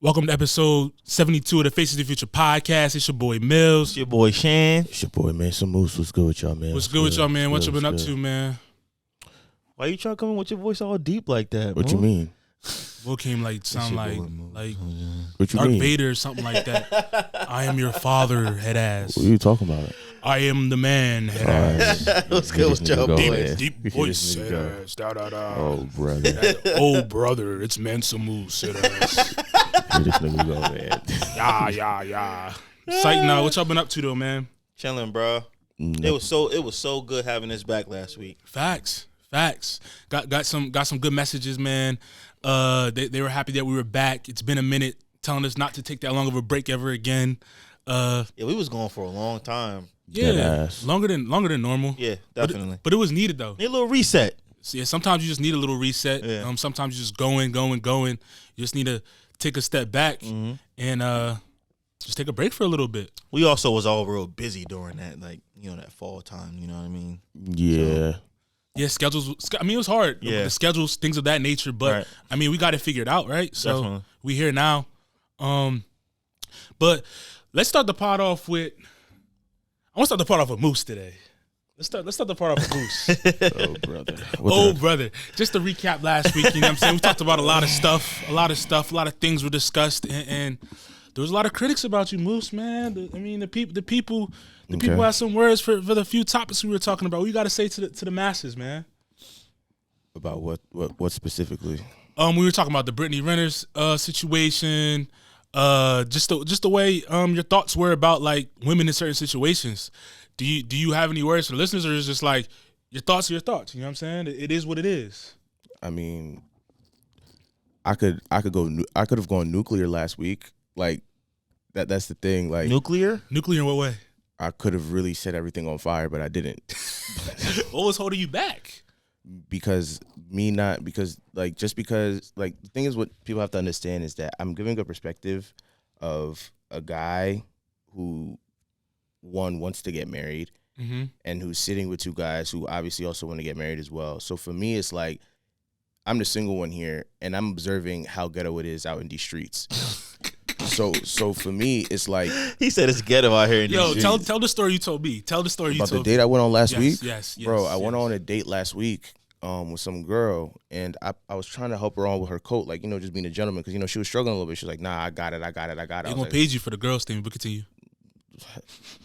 Welcome to episode 72 of the Faces of the Future podcast. It's your boy Millz. It's your boy Shann. It's your boy, man. Some moves. What's good with y'all, man? What's good with y'all, man? What you been up to, man? Why you trying to come in with your voice all deep like that? What you mean? What came sound like What you Darth mean? Vader or something like that. I am your father, head ass. What are you talking about? I am the man, head ass. What's good with y'all, boys? Deep voice, head ass. Da da da. Oh, brother. Oh, brother, it's Mansamu, head ass. Where this nigga go, man? Yeah. Sight now. What y'all been up to though, man? Chilling, bro. It was so good having this back last week. Facts. Got some good messages, man. They were happy that we were back. It's been a minute, telling us not to take that long of a break ever again. Yeah, we was going for a long time. Yeah, longer than normal. Yeah, definitely. But it was needed though. Need a little reset. So, yeah, sometimes you just need a little reset. Yeah. Sometimes you just going. You just need to take a step back and just take a break for a little bit. We also was all real busy during that, that fall time. You know what I mean? Yeah. Yeah, schedules. I mean, it was hard. Yeah. The schedules, things of that nature. But Right. I mean, we got it figured out, right? So Definitely. we here now. But let's start the pod off with. I want to start the pod off with Moose today. Let's start the pod off with Moose. Oh, brother. Brother. Just to recap last week, you know what I'm saying? We talked about a lot of stuff. A lot of things were discussed, and there was a lot of critics about you, Moose, man. The people had some words for the few topics we were talking about. What you got to say to the masses, man? About what specifically? We were talking about the Brittany Renner's situation, just the way your thoughts were about like women in certain situations. Do you have any words for the listeners, or is it just like your thoughts are your thoughts? You know what I'm saying? It is what it is. I mean, I could have gone nuclear last week. Like that's the thing. Like Nuclear in what way? I could have really set everything on fire, but I didn't. What was holding you back? Because the thing is, what people have to understand is that I'm giving a perspective of a guy who wants to get married and who's sitting with two guys who obviously also want to get married as well. So for me, it's like I'm the single one here, and I'm observing how ghetto it is out in these streets. So for me, it's like he said it's ghetto out here. Tell the story you told me. Tell the story you about told the date I went on last week. Yes, bro. I went on a date last week with some girl, and I was trying to help her on with her coat, like, just being a gentleman, because she was struggling a little bit. She was like, nah, I got it. They're gonna pay you for the girls thing, but continue.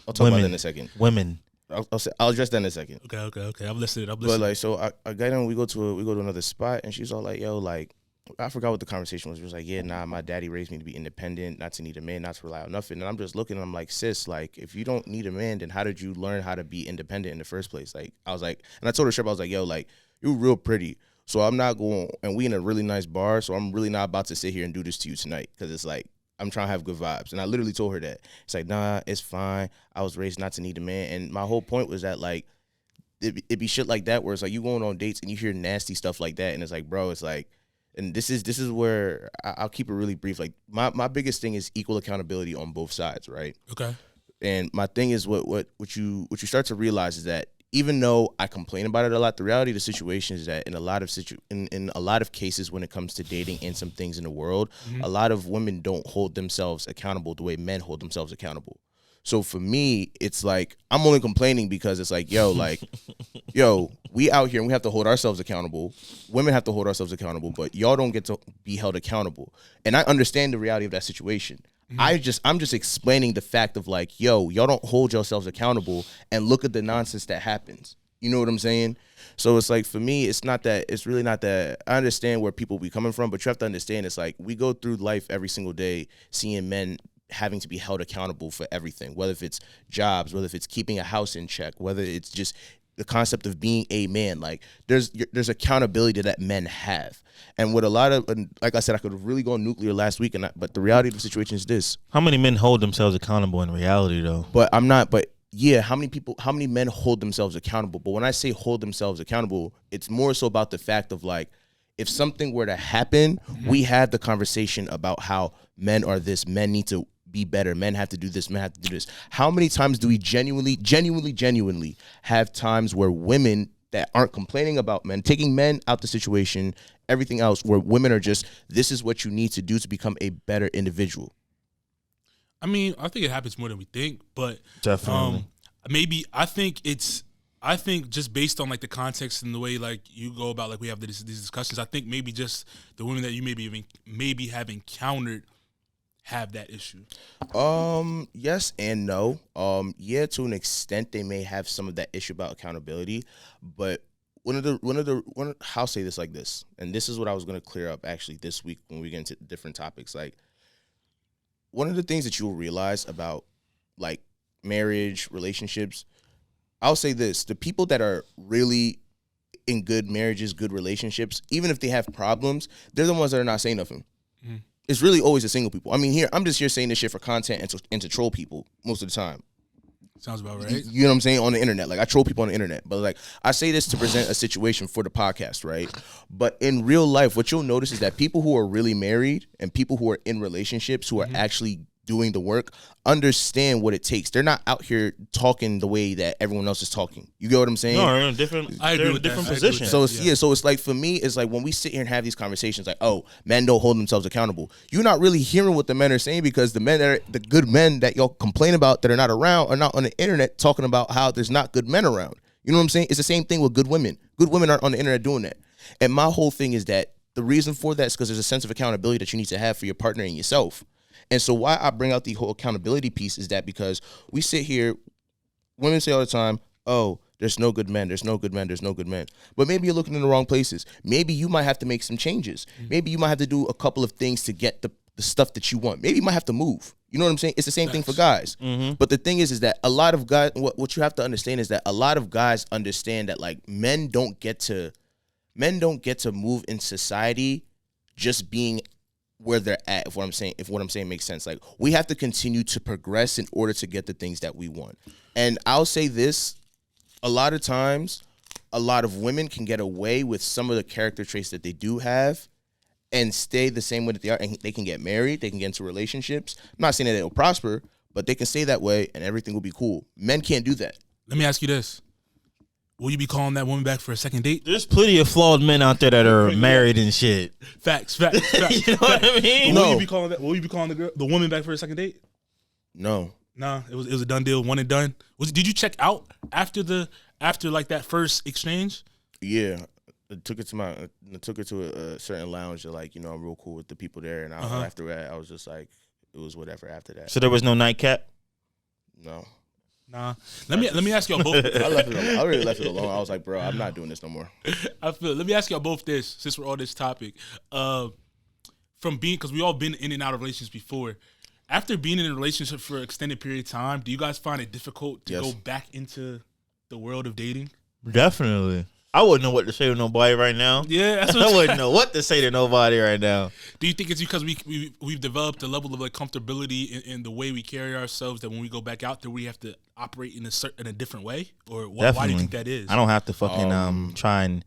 I'll talk about that in a second. Women. I'll address that in a second. Okay. I'm listening. But like, so I got in. We go to another spot, and she's all like, "Yo, like, I forgot what the conversation was." She was like, "Yeah, nah, my daddy raised me to be independent, not to need a man, not to rely on nothing." And I'm just looking, and I'm like, "Sis, like, if you don't need a man, then how did you learn how to be independent in the first place?" Like, I was like, and I told her straight, I was like, "Yo, like, you're real pretty, so I'm not going, and we in a really nice bar, so I'm really not about to sit here and do this to you tonight, because it's like, I'm trying to have good vibes." And I literally told her that. It's like, nah, it's fine. I was raised not to need a man. And my whole point was that, like, it be shit like that where it's like you going on dates and you hear nasty stuff like that. And it's like, bro, it's like, and this is where I'll keep it really brief. Like, my biggest thing is equal accountability on both sides, right? Okay. And my thing is what you start to realize is that even though I complain about it a lot, the reality of the situation is that in a lot of cases when it comes to dating and some things in the world, a lot of women don't hold themselves accountable the way men hold themselves accountable. So for me, it's like I'm only complaining because it's like, yo, we out here and we have to hold ourselves accountable. Women have to hold ourselves accountable, but y'all don't get to be held accountable. And I understand the reality of that situation. I'm just explaining the fact of like, yo, y'all don't hold yourselves accountable and look at the nonsense that happens. You know what I'm saying? So it's like, for me, it's really not that. I understand where people be coming from, but you have to understand it's like we go through life every single day seeing men having to be held accountable for everything, whether if it's jobs, whether if it's keeping a house in check, whether it's just the concept of being a man. Like, there's accountability that men have. And with a lot of, like I said, I could have really gone nuclear last week, but the reality of the situation is this. How many men hold themselves accountable in reality, though? Yeah, how many men hold themselves accountable? But when I say hold themselves accountable, it's more so about the fact of like, if something were to happen, we had the conversation about how men are this, men need to be better, men have to do this, men have to do this. How many times do we genuinely have times where women that aren't complaining about men, taking men out the situation, everything else, where women are just, this is what you need to do to become a better individual? I mean, I think it happens more than we think, but Definitely. maybe I think just based on like the context and the way like you go about like we have these discussions, I think maybe just the women that you maybe have encountered have that issue. Yes and no. Yeah, to an extent they may have some of that issue about accountability, but I'll say this like this, and this is what I was going to clear up actually this week when we get into different topics. Like, one of the things that you'll realize about like marriage, relationships, I'll say this, the people that are really in good marriages, good relationships, even if they have problems, they're the ones that are not saying nothing. Mm. It's really always the single people. I mean, I'm just here saying this shit for content and to troll people most of the time. Sounds about right. You know what I'm saying? On the internet. Like, I troll people on the internet. But, like, I say this to present a situation for the podcast, right? But in real life, what you'll notice is that people who are really married and people who are in relationships who are actually doing the work understand what it takes. They're not out here talking the way that everyone else is talking. You get what I'm saying? No, they're in a different, position. So it's like, for me, it's like when we sit here and have these conversations, like, oh, men don't hold themselves accountable. You're not really hearing what the men are saying, because the good men that y'all complain about that are not around are not on the internet talking about how there's not good men around. You know what I'm saying? It's the same thing with good women. Good women aren't on the internet doing that. And my whole thing is that the reason for that is because there's a sense of accountability that you need to have for your partner and yourself. And so why I bring out the whole accountability piece is that because we sit here, women say all the time, oh, there's no good men, there's no good men, there's no good men. But maybe you're looking in the wrong places. Maybe you might have to make some changes. Maybe you might have to do a couple of things to get the stuff that you want. Maybe you might have to move. You know what I'm saying? It's the same thing for guys. But the thing is that a lot of guys, what you have to understand is that a lot of guys understand that, like, men don't get to move in society just being where they're at, if what I'm saying makes sense. Like, we have to continue to progress in order to get the things that we want. And I'll say this, a lot of times, a lot of women can get away with some of the character traits that they do have and stay the same way that they are, and they can get married, they can get into relationships. I'm not saying that they'll prosper, but they can stay that way and everything will be cool. Men can't do that. Let me ask you this. Will you be calling that woman back for a second date? There's plenty of flawed men out there that are married and shit. Facts. You know what I mean? Will you be calling the woman back for a second date? No. Nah, it was a done deal, one and done. Did you check out after like that first exchange? Yeah. I took her to a certain lounge. Like, you know, I'm real cool with the people there, and after that, I was just like, it was whatever after that. So there was no nightcap? No. Nah. Let me ask y'all both. I really left it alone. I was like, bro, I'm not doing this no more. Let me ask y'all both this, since we're on this topic. Because we all been in and out of relationships before. After being in a relationship for an extended period of time, do you guys find it difficult to go back into the world of dating? Definitely. I wouldn't know what to say to nobody right now. Yeah, that's what I wouldn't know what to say to nobody right now. Do you think it's because we've developed a level of like comfortability in the way we carry ourselves that when we go back out there we have to operate in a different way? Or why do you think that is? I don't have to fucking try and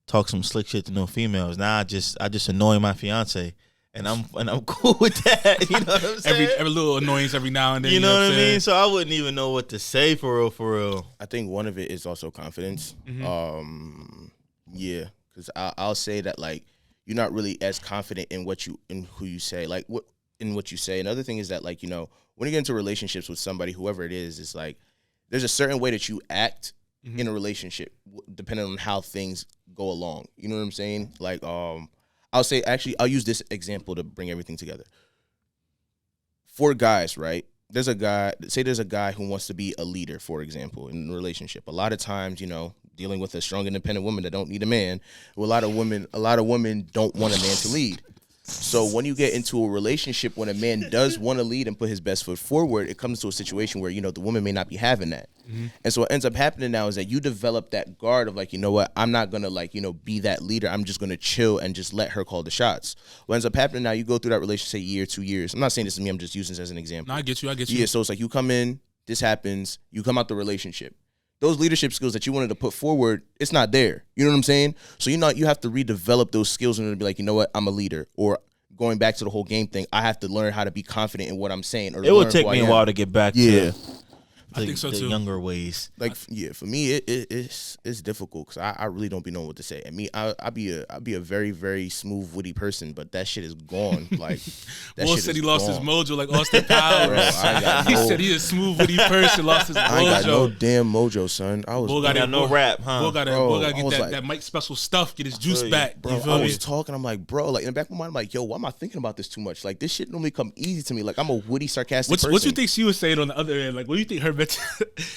talk some slick shit to no females. Now I just annoy my fiance. And I'm cool with that. You know what I'm saying? Every little annoyance every now and then. You know what I mean? So I wouldn't even know what to say for real. I think one of it is also confidence. Yeah, because I'll say that, like, you're not really as confident in who you say, like what you say. Another thing is that, like, you know, when you get into relationships with somebody, whoever it is, it's like there's a certain way that you act in a relationship depending on how things go along. You know what I'm saying? Like, I'll say, actually, I'll use this example to bring everything together. For guys, right? There's a guy who wants to be a leader, for example, in a relationship. A lot of times, you know, dealing with a strong, independent woman that don't need a man, a lot of women don't want a man to lead. So when you get into a relationship, when a man does want to lead and put his best foot forward, it comes to a situation where, you know, the woman may not be having that. And so what ends up happening now is that you develop that guard of, like, you know what, I'm not going to, like, you know, be that leader. I'm just going to chill and just let her call the shots. What ends up happening now, you go through that relationship, say, a year, 2 years. I'm not saying this is me. I'm just using this as an example. No, I get you. Yeah, so it's like you come in, this happens, you come out the relationship. Those leadership skills that you wanted to put forward, it's not there. You know what I'm saying? So you have to redevelop those skills in order to be like, you know what, I'm a leader. Or going back to the whole game thing, I have to learn how to be confident in what I'm saying. Or it would take me a while to get back to I think so the too. younger ways. Like, yeah, for me, it's difficult because I really don't be knowing what to say. I mean, I be a very, very smooth, witty person, but that shit is gone. Like, that Will shit said is he lost gone. his mojo like Austin Powers. Bro, I got He no- said he a smooth, witty person, lost his I ain't got no mojo. damn mojo, son. I was Bull Got no rap, huh? Bull gotta Bro, I get was that, like- that Mike Special stuff, get his juice feel you. back. Bro, You feel I me? was talking. I'm like, bro, like in the back of my mind, I'm like, yo, why am I thinking about this too much? Like, this shit normally come easy to me. Like, I'm a witty, sarcastic person. What you think she was saying on the other end? Like, what do you think her mental?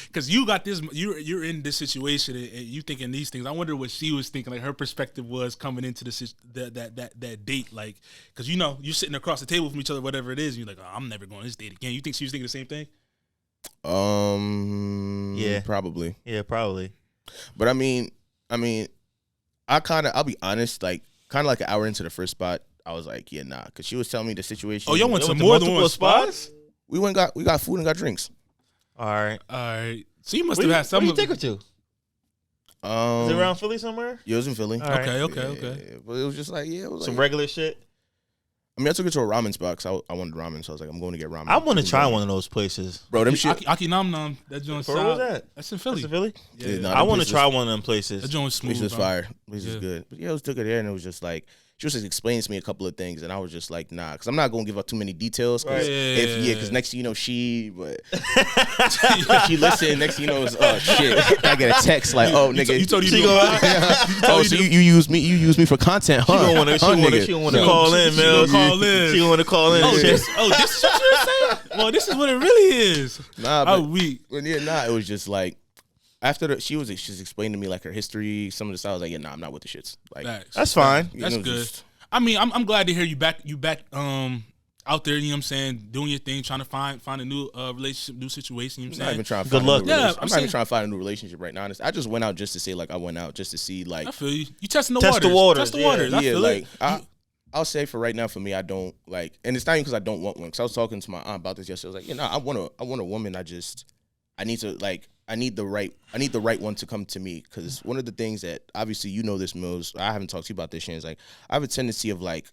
Because you got this, you're in this situation and you thinking these things. I wonder what she was thinking. Like her perspective was coming into that date. Like, because you're sitting across the table from each other, whatever it is. And you're like, oh, I'm never going on this date again. You think she was thinking the same thing? Yeah, probably. Yeah, probably. But I mean, I'll be honest, like, kind of like an hour into the first spot, I was like, yeah, nah, because she was telling me the situation. Oh, y'all went to Went to more than multiple one spots? We got food and got drinks. All right. All right. So you must Where have had some. you take her to? Is it around Philly somewhere? Yeah, it was in Philly. All right. Okay. Yeah, but it was just like, yeah, it was Some like, regular shit. I mean, I took her to a ramen spot because I wanted ramen, so I was like, I'm going to get ramen. I want to try one of those places. Bro, them shit. Aki Nom Nom. That joint. Where was that? That's in Philly. That's in Philly? Yeah. nah, I them want to places- try one of them places. That joint was smooth. Place was bro. fire. Place was Yeah. good. But yeah, I took her there and it was just like, she was just explaining to me a couple of things, and I was just like, nah, because I'm not gonna give out too many details. Cause Right. because next thing you know, she listened. Next thing you know, shit. I get a text like, oh, nigga, You told her she you gonna- oh, so you use me for content, huh? She gonna want to. nigga. She gonna want to call in, She gonna Millz. call in. She gonna want to call in. Oh, and shit. this is what you were saying? Well, this is what it really is. Nah, Oh, but weak. it was just like after she's explaining to me like her history, some of the stuff. I was like, yeah, nah, I'm not with the shits. Like, Facts. That's fine. you That's know, good. just- I mean, I'm glad to hear you back out there, you know what I'm saying, doing your thing, trying to find a new relationship, new situation, you know I'm what not I'm even saying? trying to Good find luck. a new Yeah, relationship. I'm I'm not saying- even trying to find a new relationship right now. I just went out just to say like I went out just to see like I feel you. You testing the Test waters. the waters, Test the yeah. waters. I yeah, feel like it. I'll say for right now, for me, I don't like, and it's not even because I don't want one. Because I was talking to my aunt about this yesterday. I was like, I want a woman. I need the right one to come to me. Because one of the things that obviously you know this, Millz, I haven't talked to you about this, Shannon, is like I have a tendency of like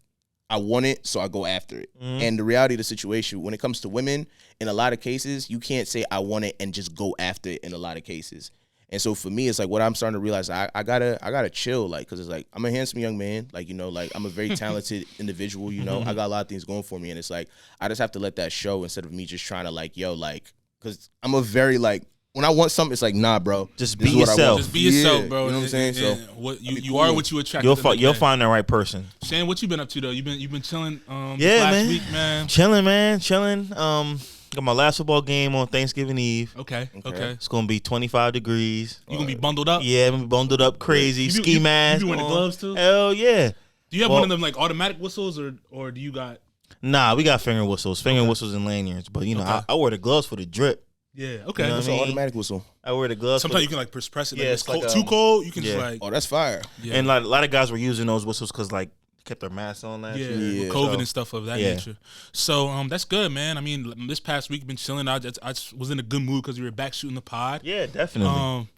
I want it, so I go after it. And the reality of the situation, when it comes to women, in a lot of cases, you can't say I want it and just go after it in a lot of cases. And so for me, it's like what I'm starting to realize, I gotta chill, like, because it's like I'm a handsome young man, like, you know, like I'm a very talented individual, you know, I got a lot of things going for me, and it's like I just have to let that show instead of me just trying to like, yo, like, because I'm a very like when I want something, it's like, nah, bro, Just this be is what I yourself. want. Just be yourself, Yeah, bro. You know what I'm saying? So And what you cool. are what you attract. You'll find the right person. Shane, what you been up to though? You've been chilling. Yeah, last man. week, man. Chilling, man. Chilling. Got my last football game on Thanksgiving Eve. Okay. It's gonna be 25 degrees. You gonna be bundled up? Yeah, I'm gonna be bundled up crazy. You be- Ski you- mask. you be wearing the on. gloves, too? Hell yeah. Do you have Well- one of them like automatic whistles or do you got? Nah, we got finger whistles and lanyards. But you know, Okay. I wear the gloves for the drip. Yeah. Okay. You know it's what I an mean? automatic whistle. I wear the gloves. Sometimes for you can like press it. Yeah, Like it's it's like, cold, too cold. You can yeah. just like. Oh, that's fire. Yeah. And like, a lot of guys were using those whistles because like kept their masks on that. Yeah, shit. with Yeah. COVID So, and stuff of that yeah. nature. So that's good, man. I mean, this past week been chilling. I just was in a good mood because we were back shooting the pod. Yeah, definitely.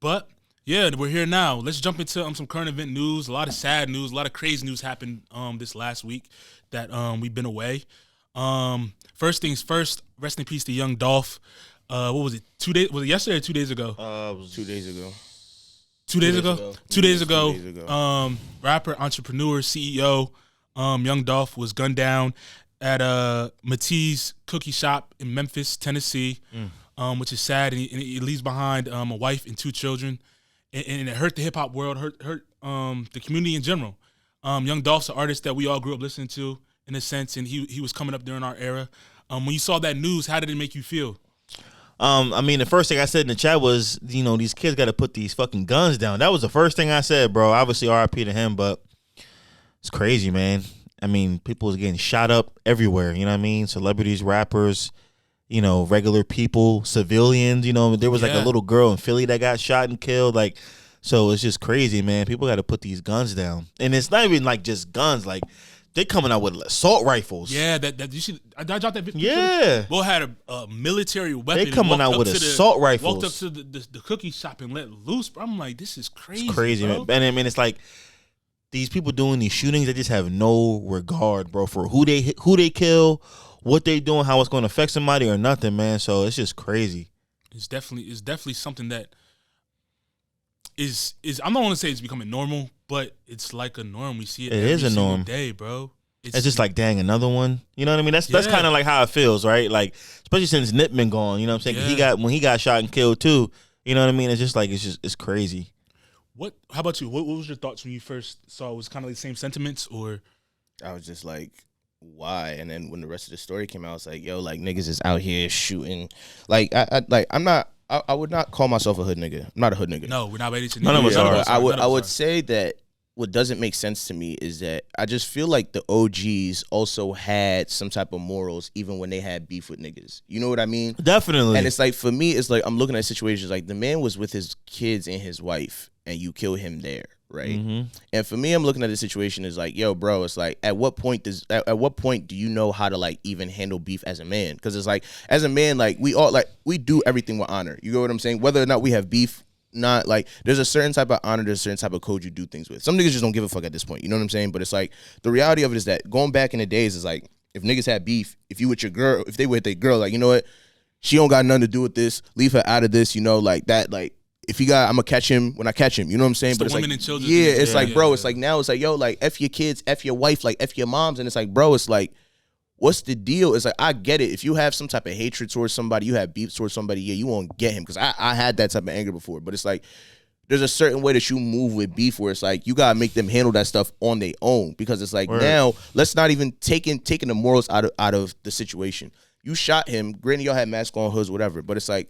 But yeah, we're here now. Let's jump into some current event news. A lot of sad news, a lot of crazy news happened this last week that we've been away. First things first, rest in peace to Young Dolph. What was it? 2 days? Was it yesterday or 2 days ago? It was 2 days ago. 2 days ago. ago. 2 days Two ago. days ago. Rapper, entrepreneur, CEO, Young Dolph was gunned down at Matisse Cookie Shop in Memphis, Tennessee, which is sad. And he leaves behind a wife and 2 children, and it hurt the hip hop world, hurt the community in general. Young Dolph's an artist that we all grew up listening to in a sense, and he was coming up during our era. When you saw that news, how did it make you feel? I mean, the first thing I said in the chat was, you know, these kids got to put these fucking guns down. That was the first thing I said, bro. Obviously, R.I.P. to him, but it's crazy, man. I mean, people was getting shot up everywhere, you know what I mean? Celebrities, rappers, you know, regular people, civilians, you know. There was like a Yeah. little girl in Philly that got shot and killed, like, so it's just crazy, man. People got to put these guns down. And it's not even like just guns, like, they coming out with assault rifles. Yeah, that you see. I dropped that video. Yeah. Will had a military weapon. They coming walked out up with to assault rifles. Walked up to the cookie shop and let loose. Bro. I'm like, this is crazy. It's crazy, bro. man. And I mean, it's like these people doing these shootings, they just have no regard, bro, for who they kill, what they doing, how it's going to affect somebody or nothing, man. So it's just crazy. It's definitely something that is I'm not want to say it's becoming normal, but it's like a norm. We see it every is a single norm. day, bro. It's just like, dang, another one. You know what I mean? That's Yeah. kind of like how it feels, right? Like, especially since Nip been gone. You know what I'm saying? Yeah. When he got shot and killed too. You know what I mean? It's just like it's crazy. How about you? What was your thoughts when you first saw it? Was it kind of like the same sentiments, or I was just like, why? And then when the rest of the story came out, I was like, yo, like niggas is out here shooting. Like I would not call myself a hood nigga. I'm not a hood nigga. no? We're not ready to. None of us are. I would say that what doesn't make sense to me is that I just feel like the OGs also had some type of morals even when they had beef with niggas. You know what I mean? Definitely. And it's like, for me, it's like I'm looking at situations like the man was with his kids and his wife and you kill him there, right? Mm-hmm. And for me, I'm looking at the situation as like, yo, bro, it's like at what point do you know how to like even handle beef as a man? Because it's like, as a man, like we do everything with honor. You know what I'm saying? Whether or not we have beef, not like there's a certain type of honor, there's a certain type of code you do things with. Some niggas just don't give a fuck at this point. You know what I'm saying? But it's like the reality of it is that going back in the days is like if niggas had beef, if you with your girl, if they with their girl, like, you know what, she don't got nothing to do with this, leave her out of this, you know, like that, like if he got, I'm gonna catch him when I catch him. You know what I'm saying? It's but the it's women like, and children. yeah, it's Yeah, like, yeah, bro, yeah. it's like now it's like, yo, like F your kids, F your wife, like F your moms, and it's like, bro, it's like, what's the deal? It's like, I get it. If you have some type of hatred towards somebody, you have beef towards somebody, yeah, you won't get him. Because I had that type of anger before. But it's like, there's a certain way that you move with beef where it's like, you got to make them handle that stuff on their own. Because it's like, now, let's not even taking the morals out of the situation. You shot him. Granted, y'all had masks on, hoods, whatever. But it's like,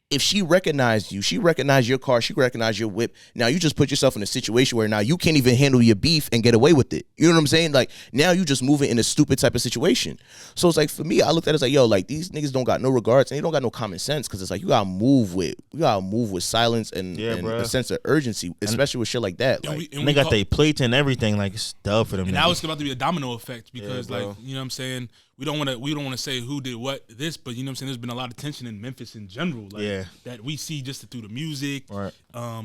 if she recognized you, she recognized your car, she recognized your whip. Now you just put yourself in a situation where now you can't even handle your beef and get away with it. You know what I'm saying? Like now you just moving in a stupid type of situation. So it's like, for me, I looked at it as like, yo, like these niggas don't got no regards and they don't got no common sense, because it's like you gotta move with silence and a sense of urgency, especially with shit like that. Like, and they got their plates and everything, like it's dub for them. And niggas. now it's about to be a domino effect because, Yeah, like, you know what I'm saying? We don't want to say who did what this, but you know what I'm saying? There's been a lot of tension in Memphis in general, like that we see just through the music, right?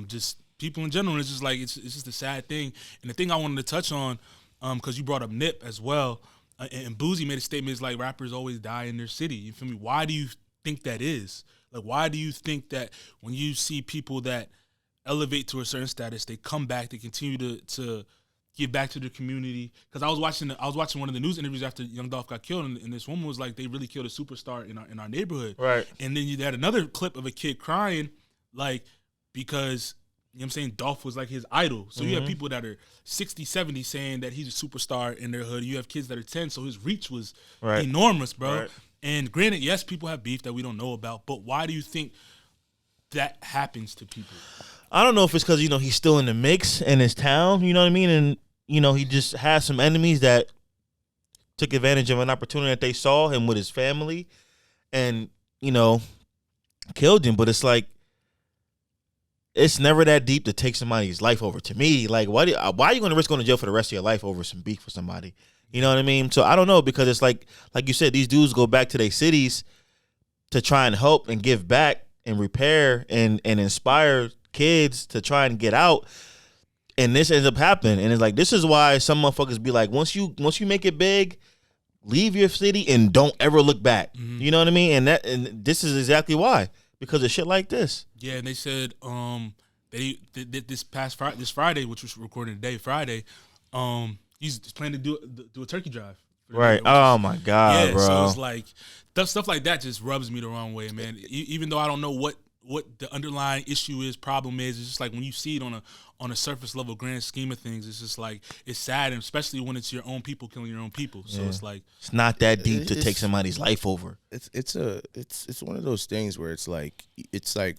Just people in general. It's just like it's just a sad thing. And the thing I wanted to touch on, because you brought up Nip as well, and Boozy made a statement. It's like rappers always die in their city. You feel me? Why do you think that is? Like, why do you think that when you see people that elevate to a certain status, they come back, they continue to give back to the community? Because I was watching one of the news interviews after Young Dolph got killed, and this woman was like, they really killed a superstar in our neighborhood, right? And then you had another clip of a kid crying, like, because, you know what I'm saying, Dolph was like his idol. So you have people that are 60, 70 saying that he's a superstar in their hood. You have kids that are 10, so his reach was enormous, bro. Right. And granted, yes, people have beef that we don't know about, but why do you think that happens to people? I don't know if it's because, you know, he's still in the mix in his town, you know what I mean? And, you know, he just has some enemies that took advantage of an opportunity that they saw him with his family and, you know, killed him. But it's like, it's never that deep to take somebody's life over. To me, like, why are you going to risk going to jail for the rest of your life over some beef with somebody? You know what I mean? So I don't know, because it's like you said, these dudes go back to their cities to try and help and give back and repair and inspire kids to try and get out, and this ends up happening. And it's like, this is why some motherfuckers be like, once you make it big, leave your city and don't ever look back. You know what I mean? And this is exactly why, because of shit like this. Yeah, and they said they this Friday, which was recorded today, Friday, he's planning to do a turkey drive. Right. Oh my God, bro. So it's like stuff like that just rubs me the wrong way, man. Even though I don't know what the underlying issue is, problem is, it's just like when you see it on a surface level, grand scheme of things, it's just like, it's sad, and especially when it's your own people killing your own people. So it's like, it's not that deep to take somebody's life over. It's one of those things where it's like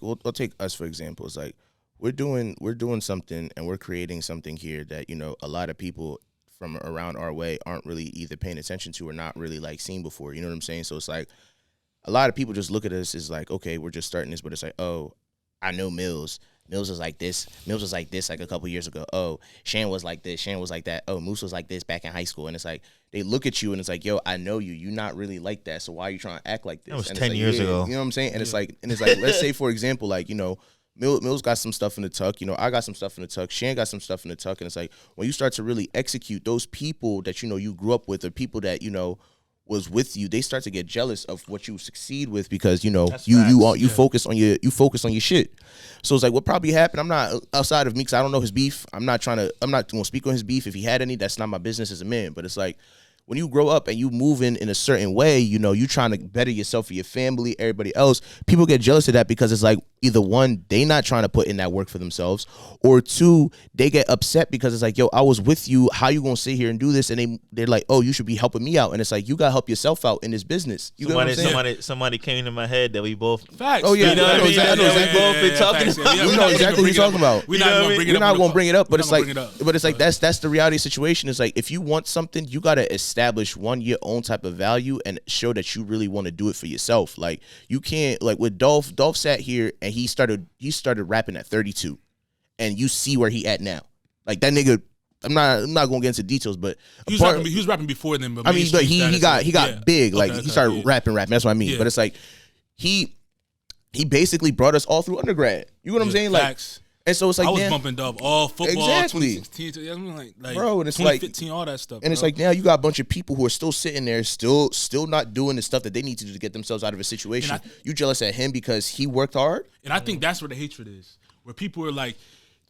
we'll take us for example. It's like we're doing something and we're creating something here that, you know, a lot of people from around our way aren't really either paying attention to or not really like seen before. You know what I'm saying? So it's like, a lot of people just look at us as like, okay, we're just starting this, but it's like, oh, I know Millz. Millz was like this. Millz was like this like a couple years ago. Oh, Shann was like this. Shann was like that. Oh, Moose was like this back in high school. And it's like, they look at you and it's like, yo, I know you. You're not really like that. So why are you trying to act like this? That was and 10 like, years ago. You know what I'm saying? And it's like, let's say, for example, like, you know, Millz got some stuff in the tuck. You know, I got some stuff in the tuck. Shann got some stuff in the tuck. And it's like, when you start to really execute, those people that, you know, you grew up with, or people that, you know, was with you, they start to get jealous of what you succeed with because you focus on your shit. So it's like what probably happened. I'm not outside of me because I don't know his beef. I'm not going to speak on his beef. If he had any, that's not my business as a man. But it's like when you grow up and you move in a certain way, you trying to better yourself for your family, everybody else. People get jealous of that because it's like either one, they not trying to put in that work for themselves, or two, they get upset because it's like, yo, I was with you. How you gonna sit here and do this? And they're like, oh, you should be helping me out. And it's like you gotta help yourself out in this business. You know what I'm saying? Somebody came into my head that we both. Facts. Oh yeah, you know what I mean? exactly. Both been talking. We know exactly what you're talking about. We're not gonna bring it up, but it's like that's the reality situation. It's like if you want something, you gotta establish your own type of value and show that you really want to do it for yourself. Like you can't, like with Dolph sat here and he started rapping at 32, and you see where he at now. Like that nigga, I'm not gonna get into details, but he was rapping before then. But I mean, but he got big. Like he started rapping. That's what I mean. Yeah. But it's like he basically brought us all through undergrad. You know what I'm saying? Facts. Like. And so it's like I was bumping Dub all football, exactly. 2016, like bro, and it's 2015, all that stuff. And it's like now you got a bunch of people who are still sitting there, still not doing the stuff that they need to do to get themselves out of a situation. You jealous at him because he worked hard? And I think that's where the hatred is, where people are like,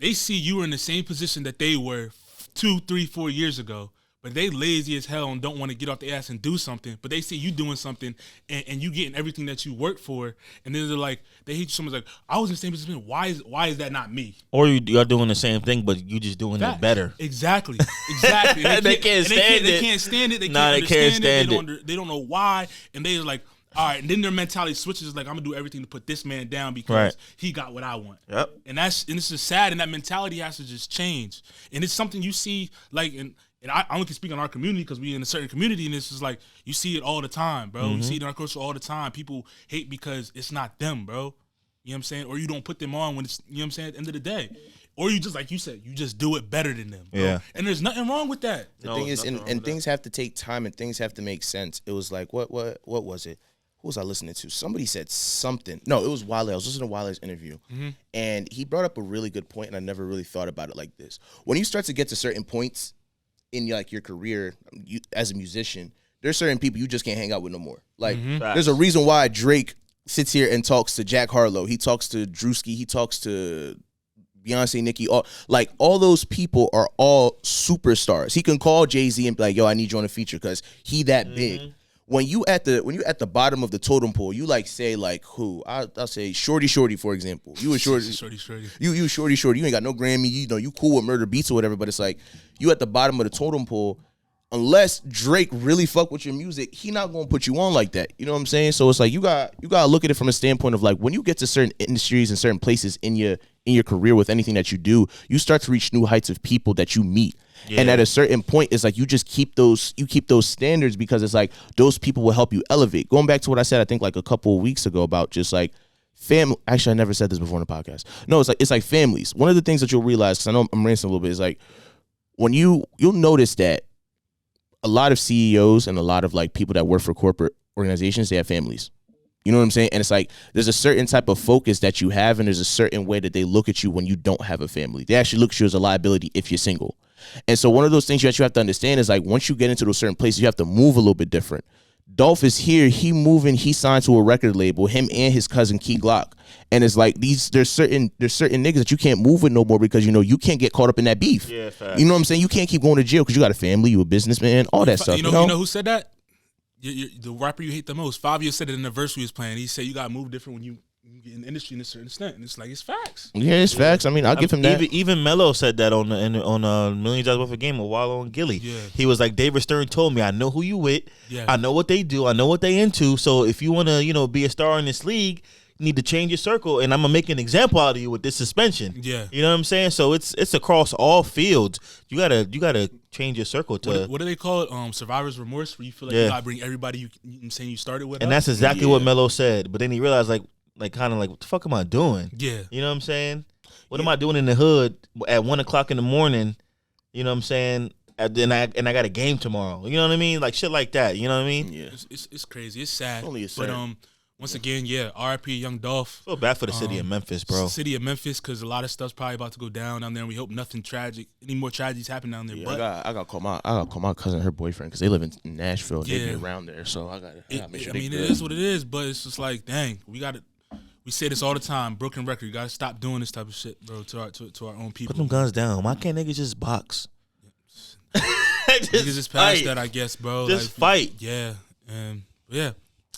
they see you in the same position that they were 2, 3, 4 years ago, but they lazy as hell and don't want to get off their ass and do something. But they see you doing something and you getting everything that you work for, and then they're like, they hate you. Someone's like, I was in the same position. Why is that not me? Or you're doing the same thing, but you just doing it better. Exactly. They can't stand it. They can't stand it. They can't stand it. They don't know why, and they're like, all right. And then their mentality switches. Like, I'm gonna do everything to put this man down because he got what I want. Yep. And this is sad. And that mentality has to just change. And it's something you see like And I only can speak on our community because we in a certain community, and it's just like you see it all the time, bro. You see it in our culture all the time. People hate because it's not them, bro. You know what I'm saying? Or you don't put them on when it's, you know what I'm saying, at the end of the day. Or you just, like you said, you just do it better than them, bro. Yeah. And there's nothing wrong with that. The thing is, and things have to take time and things have to make sense. It was like, what was it? Who was I listening to? Somebody said something. No, it was Wale. I was listening to Wale's interview. And he brought up a really good point, and I never really thought about it like this. When you start to get to certain points in your career as a musician, there's certain people you just can't hang out with no more. Like, there's a reason why Drake sits here and talks to Jack Harlow. He talks to Drewski. He talks to Beyonce, Nicki. All those people are all superstars. He can call Jay-Z and be like, yo, I need you on a feature because he that big. When you at the bottom of the totem pole, you say who? I'll say Shorty, for example. You a Shorty. You Shorty. You ain't got no Grammy. You cool with Murder Beats or whatever. But it's like you at the bottom of the totem pole. Unless Drake really fuck with your music, he not gonna put you on like that. You know what I'm saying? So it's like you gotta look at it from a standpoint of like when you get to certain industries and certain places in your career with anything that you do, you start to reach new heights of people that you meet. Yeah. And at a certain point, it's like you just keep those standards because it's like those people will help you elevate. Going back to what I said, I think like a couple of weeks ago about just like family. Actually, I never said this before in the podcast. No, it's like families. One of the things that you'll realize, because I know I'm ranting a little bit, is like when you'll notice that a lot of CEOs and a lot of like people that work for corporate organizations, they have families. You know what I'm saying? And it's like there's a certain type of focus that you have, and there's a certain way that they look at you when you don't have a family. They actually look at you as a liability if you're single. And so one of those things that you have to understand is like once you get into those certain places, you have to move a little bit different. Dolph is here, he signed to a record label, him and his cousin Key Glock. And it's like there's certain niggas that you can't move with no more because you can't get caught up in that beef. Yeah, facts. You know what I'm saying? You can't keep going to jail because you got a family, you a businessman, all that stuff. You know who said that? The rapper you hate the most. Fabio said it in the verse we was playing. He said you gotta move different when you get in the industry in a certain extent, and it's like it's facts. Yeah, it's facts. I mean, I'll give him that. Even Mello said that on Million Dollars Worth of Game with Wallow and Gilly. Yeah. He was like, David Stern told me, I know who you with. Yeah. I know what they do. I know what they into. So if you want to, be a star in this league, you need to change your circle, and I'm gonna make an example out of you with this suspension. Yeah, you know what I'm saying. So it's across all fields. You gotta change your circle to what do they call it? Survivor's remorse, where you feel like you gotta bring everybody you saying you started with. And that's exactly what Mello said. But then he realized like kind of like what the fuck am I doing? Yeah, you know what I'm saying. What am I doing in the hood at 1:00 in the morning? You know what I'm saying. And I got a game tomorrow. You know what I mean? Like shit like that. You know what I mean? Yeah, it's crazy. It's sad. Only sad. But Once again, yeah, R.I.P. Young Dolph. Feel bad for the city of Memphis, bro. City of Memphis, because a lot of stuff's probably about to go down there, and we hope nothing tragic, any more tragedies happen down there. Yeah, but I got to call my cousin, her boyfriend, because they live in Nashville. They be around there, so I got to make sure. I mean, it is what it is, but it's just like, dang, we say this all the time, broken record. You got to stop doing this type of shit, bro, to our own people. Put them guns down. Why can't niggas just box? Niggas just past that, I guess, bro. Just fight. Yeah, and yeah.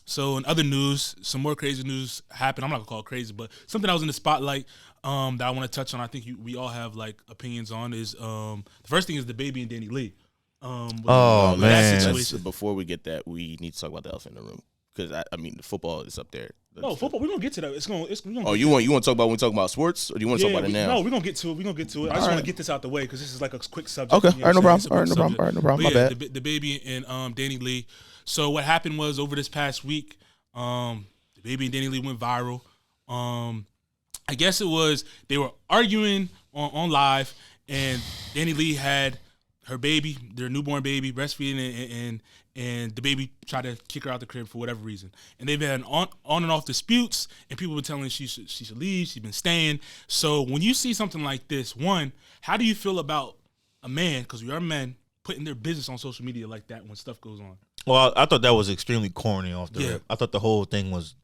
So in other news, some more crazy news happened. I'm not gonna call it crazy, but something that was in the spotlight that I want to touch on. I think we all have like opinions on is the first thing is DaBaby and DaniLeigh. Oh man! Before we get that, we need to talk about the elephant in the room because I mean the football is up there. No, football. We're gonna get to that. You want to talk about when we talk about sports, or do you want to talk about it now? No, we're gonna get to it. I just want to get this out the way because this is like a quick subject. Okay, all right, no problem. My bad. DaBaby and DaniLeigh. So what happened was over this past week, DaBaby and DaniLeigh went viral. I guess it was they were arguing on live, and DaniLeigh had her baby, their newborn baby, breastfeeding, and DaBaby tried to kick her out the crib for whatever reason. And they've had on and off disputes, and people were telling her she should leave. She's been staying. So when you see something like this, one, how do you feel about a man, because we are men, putting their business on social media like that when stuff goes on? Well, I thought that was extremely corny off the rip. I thought the whole thing was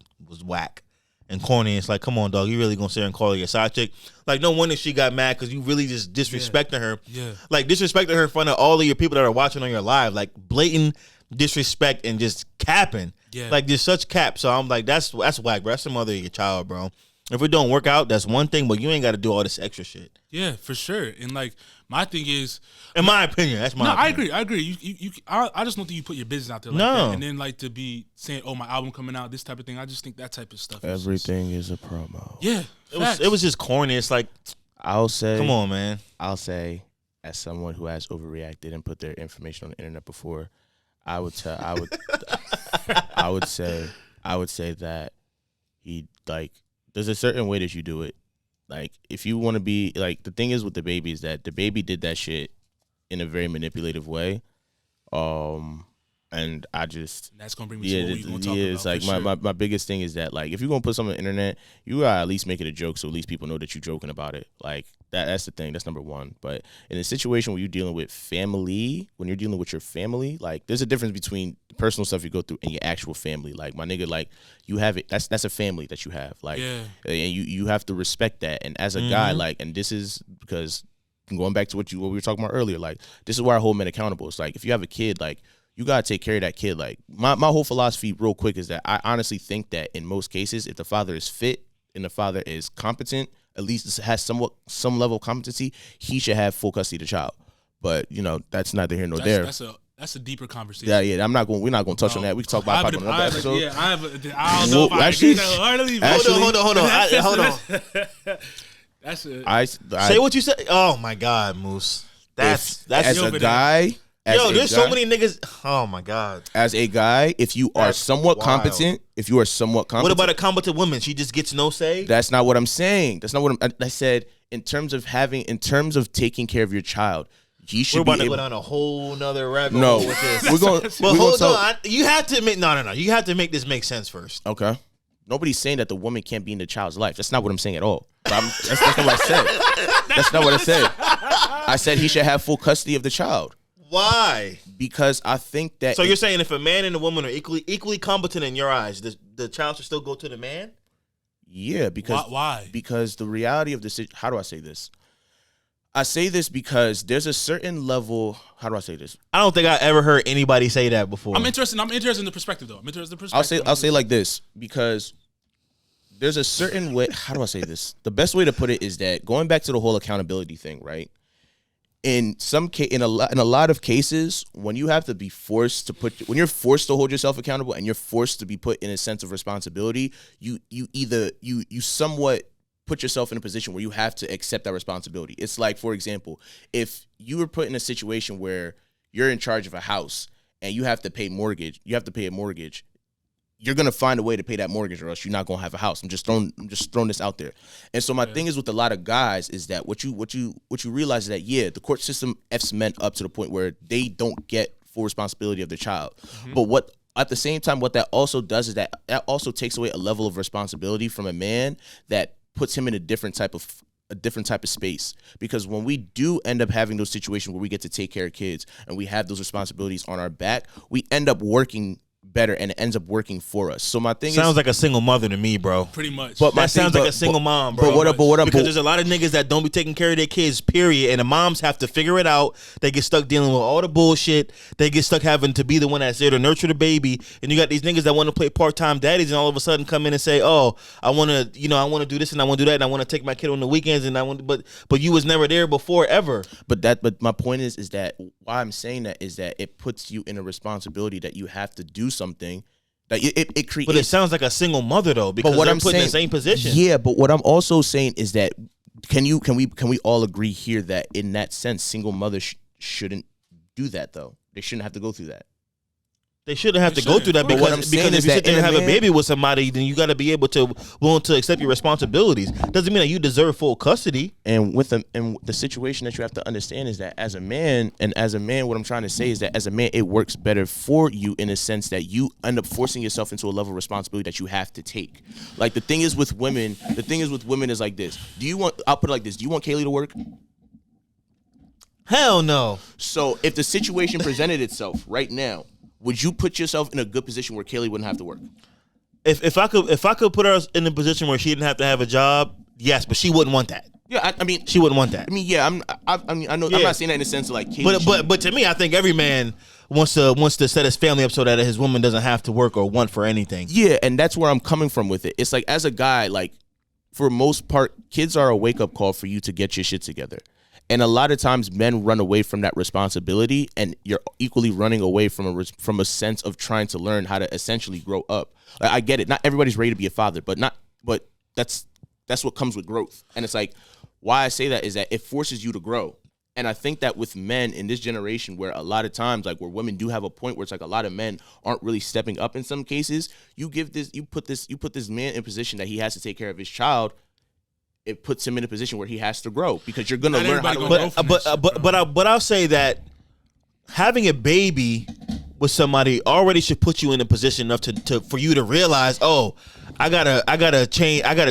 whack and corny. It's like, come on, dog, you really gonna sit there and call her your side chick? Like, no wonder she got mad because you really just disrespecting her. Yeah. Like, disrespecting her in front of all of your people that are watching on your live. Like, blatant disrespect and just capping. Yeah. Like, just such cap. So I'm like, that's whack, bro. That's the mother of your child, bro. If it don't work out, that's one thing, but you ain't got to do all this extra shit. Yeah, for sure. And like, my thing is, in my opinion, that's my opinion. I agree. I just don't think you put your business out there like that. And then like to be saying, oh, my album coming out, this type of thing. I just think that type of stuff. Everything is a promo. Yeah, it was just corny. It's like, I'll say, come on, man. I'll say, as someone who has overreacted and put their information on the internet before, I would say that he like. There's a certain way that you do it. Like, if you want to be, like, the thing is with DaBaby is that DaBaby did that shit in a very manipulative way. And I just... That's going to bring me to what we're going to talk about. It's like, my biggest thing is that, like, if you're going to put something on the internet, you gotta at least make it a joke so at least people know that you're joking about it. Like, that's the thing. That's number one. But in a situation where you're dealing with family, when you're dealing with your family, like, there's a difference between the personal stuff you go through and your actual family. Like, my nigga, like, you have it. That's a family that you have. Like, and you have to respect that. And as a guy, like, and this is because going back to what we were talking about earlier, like, this is where I hold men accountable. It's like, if you have a kid, like, you gotta take care of that kid. Like, my whole philosophy real quick is that I honestly think that in most cases, if the father is fit and the father is competent, at least has some level of competency, he should have full custody of the child. But, you know, that's neither here nor there. That's a deeper conversation. Yeah. We're not going to touch on that. We can talk about it on another episode. Yeah, I don't know if I can hold on. Say what you said. Oh my God, Moose. That's as a guy. There's so many niggas. Oh my God. As a guy, if you are somewhat competent, what about a competent woman? She just gets no say? That's not what I'm saying. That's not what I said. In terms of taking care of your child, you should. We're about to go down a whole nother rabbit hole with this. We're going. But hold on. You have to admit. No. You have to make this make sense first. Okay. Nobody's saying that the woman can't be in the child's life. That's not what I'm saying at all. That's not what I said. That's not what I said. I said he should have full custody of the child. Why? Because I think that... So you're saying if a man and a woman are equally competent in your eyes, the child should still go to the man? Yeah, because... Why? Because the reality of the... How do I say this? I say this because there's a certain level... How do I say this? I don't think I ever heard anybody say that before. I'm interested in the perspective, though. I'll say like this, because there's a certain way... How do I say this? The best way to put it is that going back to the whole accountability thing, right? In a lot of cases, when you have to be forced to when you're forced to hold yourself accountable and you're forced to be put in a sense of responsibility, you somewhat put yourself in a position where you have to accept that responsibility. It's like, for example, if you were put in a situation where you're in charge of a house and you have to pay a mortgage, you're gonna find a way to pay that mortgage, or else you're not gonna have a house. I'm just throwing this out there. And so my thing is with a lot of guys is that what you realize is that the court system F's men up to the point where they don't get full responsibility of their child. Mm-hmm. But what at the same time, what that also does is that also takes away a level of responsibility from a man that puts him in a different type of space. Because when we do end up having those situations where we get to take care of kids and we have those responsibilities on our back, we end up working better and it ends up working for us. So my thing sounds like a single mother to me, bro. Pretty much. But that sounds like a single mom, bro. Because there's a lot of niggas that don't be taking care of their kids, period. And the moms have to figure it out. They get stuck dealing with all the bullshit. They get stuck having to be the one that's there to nurture the baby. And you got these niggas that want to play part-time daddies and all of a sudden come in and say, oh, I want to do this and I want to do that and I want to take my kid on the weekends and but you was never there before ever. But my point is that why I'm saying that is that it puts you in a responsibility that you have to do something. Like it creates. But it sounds like a single mother though, because they're put in the same position. Yeah, but what I'm also saying is that can we all agree here that in that sense, single mothers shouldn't do that though. They shouldn't have to go through that. They shouldn't have to go through that because if you sit there and have a baby with somebody, then you got to be willing to accept your responsibilities. Doesn't mean that you deserve full custody. And the situation that you have to understand is that as a man, what I'm trying to say is that as a man, it works better for you in a sense that you end up forcing yourself into a level of responsibility that you have to take. Like the thing is with women is like this. I'll put it like this. Do you want Kaylee to work? Hell no. So if the situation presented itself right now, would you put yourself in a good position where Kaylee wouldn't have to work? If I could put her in a position where she didn't have to have a job, yes, but she wouldn't want that. Yeah, I mean, she wouldn't want that. I mean, yeah, I know. Yeah. I'm not saying that in the sense of like, Kaylee, but to me, I think every man wants to set his family up so that his woman doesn't have to work or want for anything. Yeah, and that's where I'm coming from with it. It's like as a guy, like for most part, kids are a wake up call for you to get your shit together. And a lot of times men run away from that responsibility, and you're equally running away from a sense of trying to learn how to essentially grow up. Like, I get it. Not everybody's ready to be a father, but that's what comes with growth. And it's like, why I say that is that it forces you to grow. And I think that with men in this generation, where a lot of times, like where women do have a point where it's like a lot of men aren't really stepping up in some cases, you put this man in a position that he has to take care of his child. It puts him in a position where he has to grow because you're gonna learn how to grow. But I'll say that having a baby with somebody already should put you in a position enough for you to realize, oh, I gotta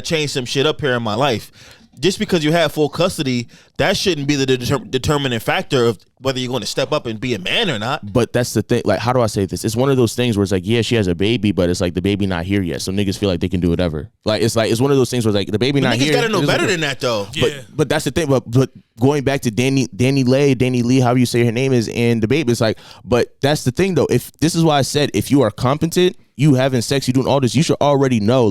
change some shit up here in my life. Just because you have full custody, that shouldn't be the determining factor of whether you're going to step up and be a man or not. But that's the thing. Like, how do I say this? It's one of those things where it's like, yeah, she has a baby, but it's like the baby not here yet. So niggas feel like they can do whatever. It's one of those things where it's like the baby not here. Niggas gotta know better than that though. Yeah. But that's the thing. But going back to DaniLeigh, however you say her name is, and DaBaby, it's like, but that's the thing though. If this is why I said, if you are competent, you having sex, you doing all this, you should already know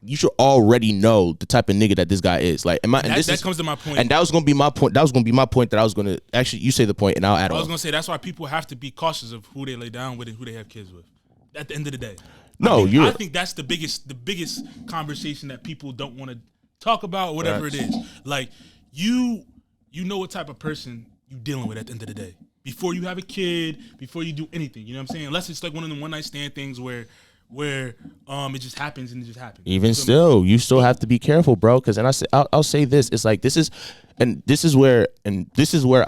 you should already know the type of nigga that this guy is. Like, that comes to my point. And that was gonna be my point. That was gonna be my point that I was gonna actually. You say the point, and I'll add on. I was gonna say that's why people have to be cautious of who they lay down with and who they have kids with. At the end of the day, I think that's the biggest conversation that people don't want to talk about, or whatever it is. Like you know what type of person you dealing with at the end of the day before you have a kid, before you do anything. You know what I'm saying? Unless it's like one of them one night stand things where it just happens and it just happens. Even still, you still have to be careful, bro. Because I'll say this. It's like this is where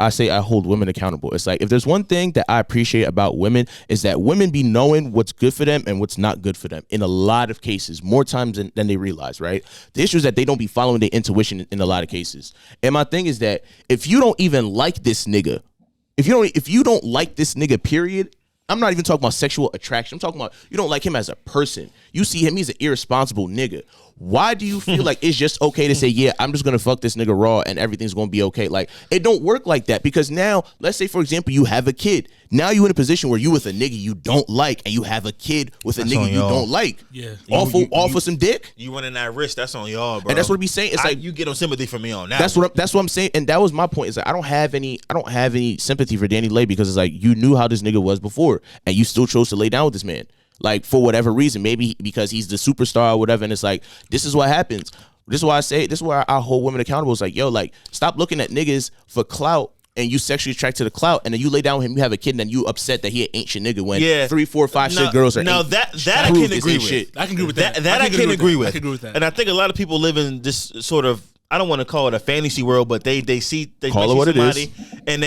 I say I hold women accountable. It's like if there's one thing that I appreciate about women is that women be knowing what's good for them and what's not good for them in a lot of cases, more times than they realize. Right. The issue is that they don't be following their intuition in a lot of cases. And my thing is that if you don't even like this nigga, if you don't like this nigga, period. I'm not even talking about sexual attraction. I'm talking about you don't like him as a person. You see him, he's an irresponsible nigga. Why do you feel like it's just okay to say, yeah, I'm just going to fuck this nigga raw and everything's going to be okay? Like, it don't work like that because now, let's say, for example, you have a kid. Now you in a position where you with a nigga you don't like and you have a kid with a nigga you don't like. Yeah. All for some dick? You running that risk, that's on y'all, bro. And that's what we saying. It's like you get no sympathy from me on that. That's what I'm saying. And that was my point. Is like I don't have any sympathy for DaniLeigh because it's like you knew how this nigga was before and you still chose to lay down with this man. Like, for whatever reason, maybe because he's the superstar or whatever, and it's like, this is what happens. This is why I hold women accountable. It's like, yo, like, stop looking at niggas for clout and you sexually attracted to the clout, and then you lay down with him, you have a kid, and then you upset that he an ain't shit nigga when 3, 4, 5 shit girls are. No, that I can agree with. Shit. I can agree with that. That I can agree with. I can agree with that. And I think a lot of people live in this sort of, I don't want to call it a fantasy world, but they see call it what somebody it is, and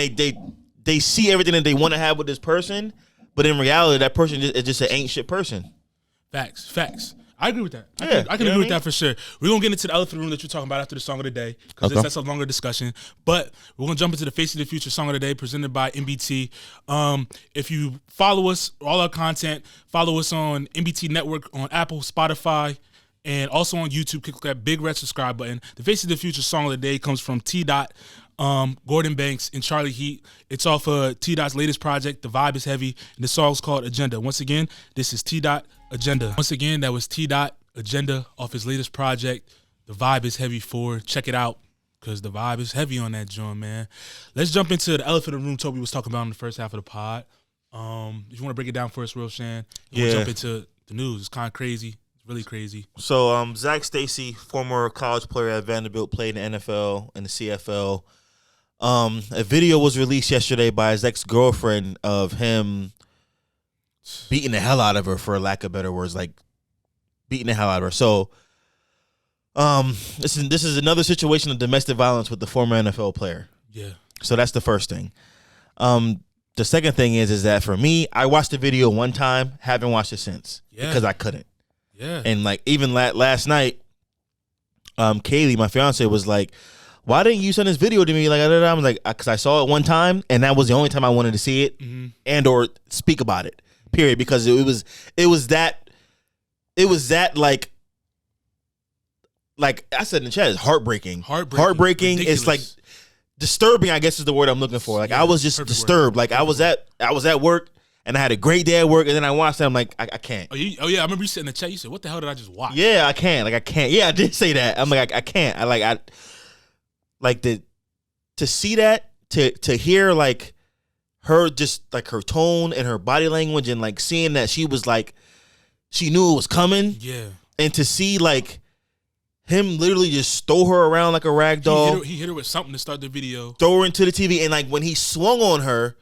they see everything that they want to have with this person. But in reality, that person is just an ain't shit person. Facts. I agree with that. Yeah, I can agree with that for sure. We're going to get into the elephant in the room that you're talking about after the song of the day because that's a longer discussion. But we're going to jump into the Face of the Future song of the day presented by MBT. If you follow us, all our content, follow us on MBT Network on Apple, Spotify, and also on YouTube. Click that big red subscribe button. The Face of the Future song of the day comes from T. Gordon Banks and Charlie Heat. It's off of T. Dot's latest project, The Vibe is Heavy, and the song's called Agenda. Once again, this is T. Agenda. Once again, that was T. Agenda off his latest project, The Vibe is Heavy 4. Check it out, because the vibe is heavy on that joint, man. Let's jump into the elephant in the room Toby was talking about in the first half of the pod. If you want to break it down for us real, Shann, we'll jump into the news. It's kind of crazy. It's really crazy. So, Zach Stacey, former college player at Vanderbilt, played in the NFL and the CFL. A video was released yesterday by his ex-girlfriend of him beating the hell out of her, for lack of better words, like beating the hell out of her. So, this is another situation of domestic violence with the former NFL player. Yeah. So that's the first thing. The second thing is that for me, I watched the video one time, haven't watched it since because I couldn't. Yeah. And like even last night, Kaylee, my fiance, was like, "Why didn't you send this video to me?" Like I was like, "Because I saw it one time, and that was the only time I wanted to see it and or speak about it." Period. Because it was that like I said in the chat, it's heartbreaking. Heartbreaking. Ridiculous. It's like disturbing, I guess is the word I'm looking for. Like I was just disturbed. Word. Like I was at work and I had a great day at work, and then I watched it. I'm like, I can't. Oh yeah, I remember you said in the chat. You said, "What the hell did I just watch?" Yeah, I can't. Like I can't. Yeah, I did say that. I'm like, I can't. To see that, to hear like her, just like her tone and her body language, and like seeing that she was like, she knew it was coming. Yeah. And to see like him literally just throw her around like a rag doll. He hit her with something to start the video. Throw her into the TV, and like when he swung on her,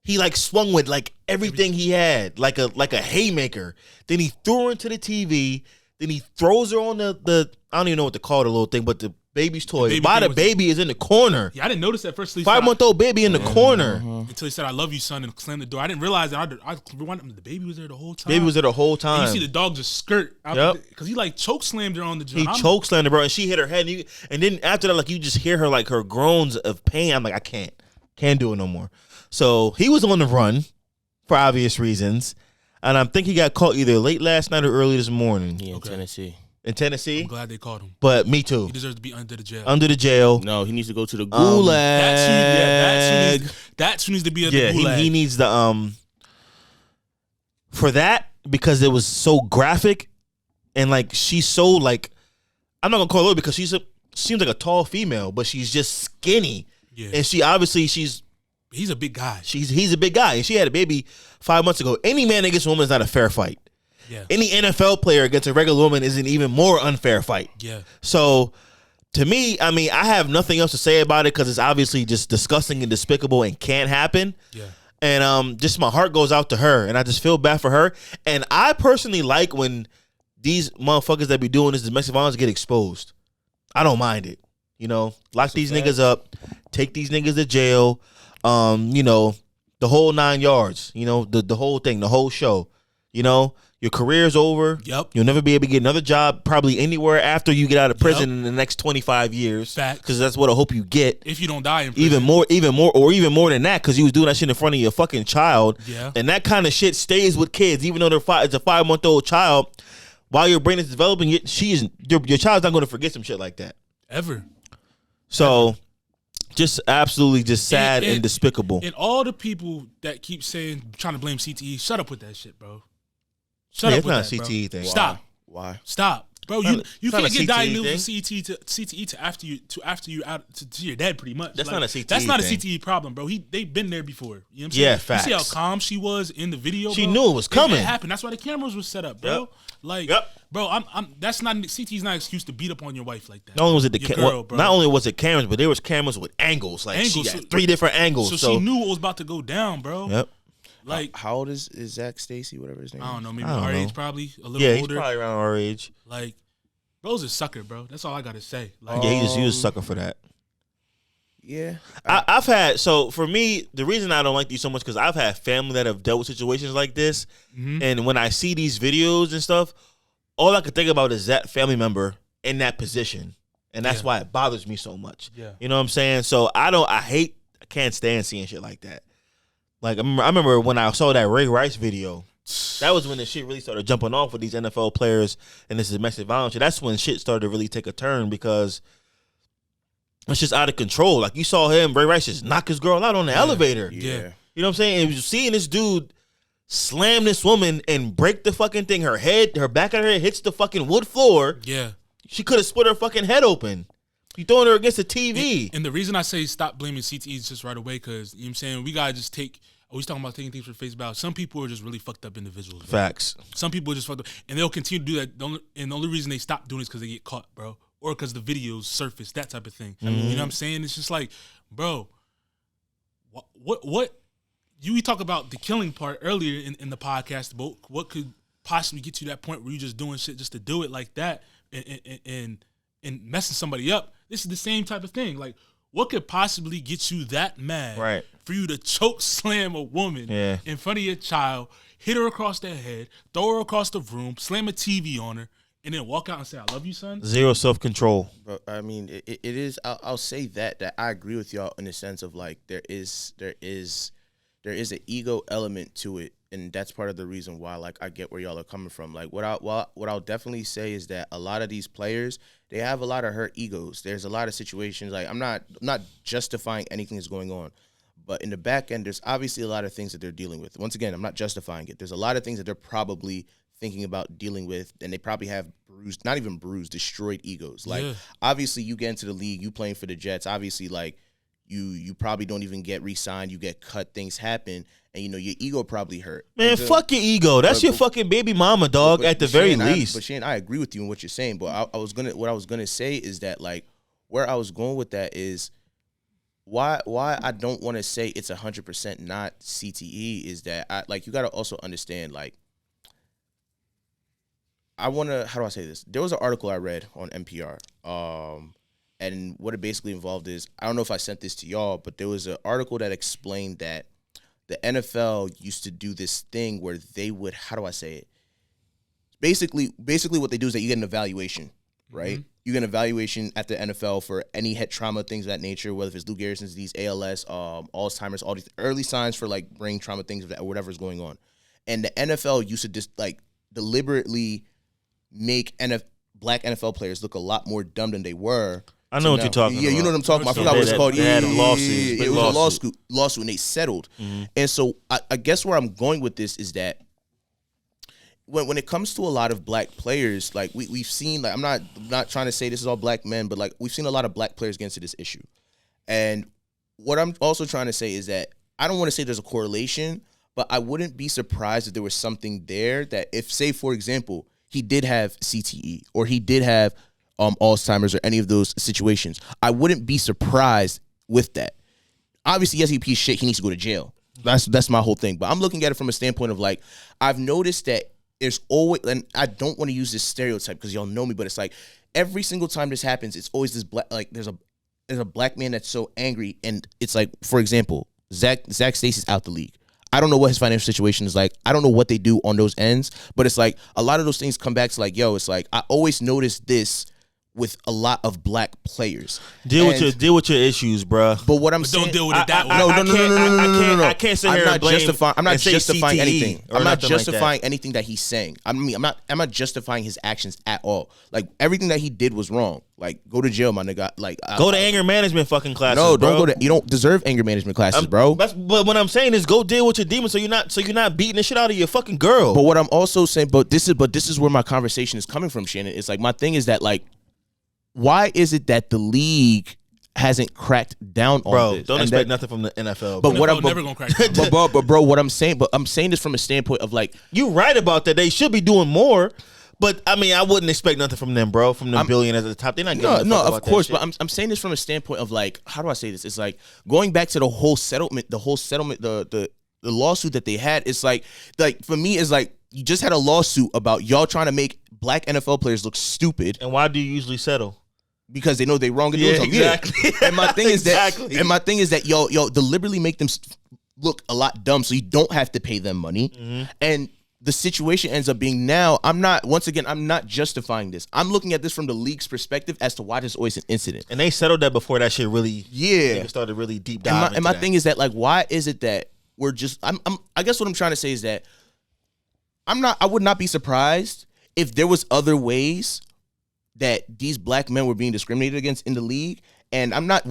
he like swung with like everything he had, like a haymaker. Then he threw her into the TV. Then he throws her on the I don't even know what to call the little thing, but the baby's toy. The baby is in the corner. Yeah, I didn't notice that first. 5-month-old baby in the corner. Until he said, "I love you, son," and slammed the door. I didn't realize that. The baby was there the whole time. Baby was there the whole time. And you see the dog just skirt out because he like choke slammed her on the joint. He choke slammed her, bro, and she hit her head. And then after that, like you just hear her like her groans of pain. I'm like, I can't do it no more. So he was on the run for obvious reasons, and I think he got caught either late last night or early this morning. Yeah, in Tennessee. In Tennessee? I'm glad they caught him. But me too. He deserves to be under the jail. Under the jail. No, he needs to go to the gulag. That's who needs to be under the gulag. He needs the for that, because it was so graphic, and like she's so like, I'm not gonna call her because she seems like a tall female, but she's just skinny. Yeah. And she obviously he's a big guy. He's a big guy, and she had a baby 5 months ago. Any man against a woman is not a fair fight. Yeah. Any NFL player against a regular woman is an even more unfair fight. Yeah. So, to me, I mean, I have nothing else to say about it because it's obviously just disgusting and despicable and can't happen. Yeah. And just my heart goes out to her, and I just feel bad for her. And I personally like when these motherfuckers that be doing this domestic violence get exposed. I don't mind it. You know, lock these niggas up, take these niggas to jail. You know, the whole 9 yards. You know, the whole thing, the whole show. You know. Your career's over. Yep. You'll never be able to get another job probably anywhere after you get out of prison in the next 25 years. Facts. Because that's what I hope you get. If you don't die in prison. Even more than that, because you was doing that shit in front of your fucking child. Yeah. And that kind of shit stays with kids, even though it's a 5-month-old child. While your brain is developing, your child's not going to forget some shit like that. Ever. So, just absolutely just sad and despicable. And all the people that keep trying to blame CTE, shut up with that shit, bro. Shut up it's with not that, a CTE bro. thing. Stop. Why? Stop, bro. You not can't a get CTE diagnosed thing. with CTE to after you out to your dead, pretty much. That's not a CTE That's not thing. a CTE problem, bro. They've been there before. You know what I'm Yeah, saying? facts. You see how calm she was in the video. She bro? knew it was coming. It happened. That's why the cameras were set up, bro. Yep. Like, Yep. bro, that's not CTE's not an excuse to beat up on your wife like that. Not only was it Your girl, bro. not only was it cameras, but there was cameras with angles. Like she had 3 different angles. So she knew what was about to go down, bro. Yep. Like, how old is Zach Stacey, whatever his name is? I don't know, maybe I don't our know. age, probably a little Yeah, he's older. probably around our age. Like, bro's a sucker, bro. That's all I gotta say. Like, Yeah, he was a sucker for that. Yeah. I've had, so for me, the reason I don't like these so much because I've had family that have dealt with situations like this, and when I see these videos and stuff, all I could think about is that family member in that position, and that's why it bothers me so much. Yeah. You know what I'm saying? So I can't stand seeing shit like that. Like I remember when I saw that Ray Rice video. That was when the shit really started jumping off with these NFL players and this domestic violence. That's when shit started to really take a turn because it's just out of control. Like you saw him, Ray Rice just knock his girl out on the elevator. Yeah. You know what I'm saying? And seeing this dude slam this woman and break the fucking thing, her back of her head hits the fucking wood floor. Yeah. She could have split her fucking head open. You throwing her against the TV. And the reason I say stop blaming CTEs just right away, because, you know what I'm saying, we got to just take, always talking about taking things for face value. Some people are just really fucked up individuals. Bro. Facts. Some people are just fucked up. And they'll continue to do that. And the only reason they stop doing it is because they get caught, bro. Or because the videos surface, that type of thing. You know what I'm saying? It's just like, bro, what we talk about the killing part earlier in the podcast, but what could possibly get you to that point where you're just doing shit just to do it like that and messing somebody up? This is the same type of thing. Like, what could possibly get you that mad for you to choke slam a woman in front of your child, hit her across the head, throw her across the room, slam a TV on her, and then walk out and say, "I love you, son"? Zero self-control. But I mean, it is. I'll say that I agree with y'all in the sense of like there is an ego element to it, and that's part of the reason why like I get where y'all are coming from. Like what I'll definitely say is that a lot of these players, they have a lot of hurt egos. There's a lot of situations like I'm not justifying anything that's going on, but in the back end, there's obviously a lot of things that they're dealing with. Once again, I'm not justifying it. There's a lot of things that they're probably thinking about dealing with, and they probably have destroyed egos. Like obviously you get into the league, you playing for the Jets, obviously like you probably don't even get re-signed, you get cut, things happen, and your ego probably hurt. Man, fuck your ego. That's your fucking baby mama, dog, at the very least. But Shannon, I agree with you in what you're saying, but what I was gonna say is that like where I was going with that is why I don't want to say it's 100% not CTE is that you got to also understand like how do I say this? There was an article I read on NPR, and what it basically involved is, I don't know if I sent this to y'all, but there was an article that explained that the NFL used to do this thing where they would, how do I say it? Basically what they do is that you get an evaluation, right? Mm-hmm. You get an evaluation at the NFL for any head trauma, things of that nature, whether if it's Lou Gehrig's disease, ALS, Alzheimer's, all these early signs for like brain trauma, things of that, whatever's going on. And the NFL used to just like deliberately make black NFL players look a lot more dumb than they were. I know what you're talking about. Yeah, you know what I'm talking about. I forgot what it's called. They had a lawsuit. It was a lawsuit, and they settled. Mm-hmm. And so I guess where I'm going with this is that when it comes to a lot of black players, like we've seen, like I'm not trying to say this is all black men, but like we've seen a lot of black players get into this issue. And what I'm also trying to say is that I don't want to say there's a correlation, but I wouldn't be surprised if there was something there that if, say, for example, he did have CTE or he did have Alzheimer's or any of those situations, I wouldn't be surprised with that. Obviously, yes, he's a piece of shit. He needs to go to jail. That's my whole thing. But I'm looking at it from a standpoint of like, I've noticed that there's always, and I don't want to use this stereotype because y'all know me, but it's like every single time this happens, it's always this black, like there's a black man that's so angry, and it's like, for example, Zach Stacey's out the league. I don't know what his financial situation is like. I don't know what they do on those ends, but it's like a lot of those things come back to like, yo, it's like I always notice this with a lot of black players. Deal with your issues, bruh. But what I'm saying, don't deal with it that way. No. I can't sit here and blame. I'm not justifying anything. I'm not justifying like anything that he's saying. I'm not justifying his actions at all. Like everything that he did was wrong. Like go to jail, my nigga. Like go to anger management fucking classes. No, don't bro. go to. You don't deserve anger management classes, bro. But what I'm saying is go deal with your demons, so you're not beating the shit out of your fucking girl. But what I'm also saying, this is where my conversation is coming from, Shannon. It's like my thing is that like, why is it that the league hasn't cracked down on this? Don't expect nothing from the NFL. But what I'm never gonna crack down. but bro, what I'm saying this from a standpoint of like, you're right about that. They should be doing more. But I mean, I wouldn't expect nothing from them, bro. From the billionaires at the top, they're not giving no, of course. But I'm saying this from a standpoint of like, how do I say this? It's like going back to the whole settlement, the lawsuit that they had. It's like for me, it's like you just had a lawsuit about y'all trying to make black NFL players look stupid. And why do you usually settle? because they know they wrong and doing something. Exactly. Yeah. And my thing is Exactly. that, and my thing is that, yo, deliberately make them look a lot dumb, so you don't have to pay them money. And the situation ends up being now, I'm not justifying this. I'm looking at this from the league's perspective as to why there's always an incident. And they settled that before that shit really started really deep dive. And my thing is that, like, why is it that we're just I guess what I'm trying to say is that I would not be surprised if there was other ways that these black men were being discriminated against in the league. And I'm not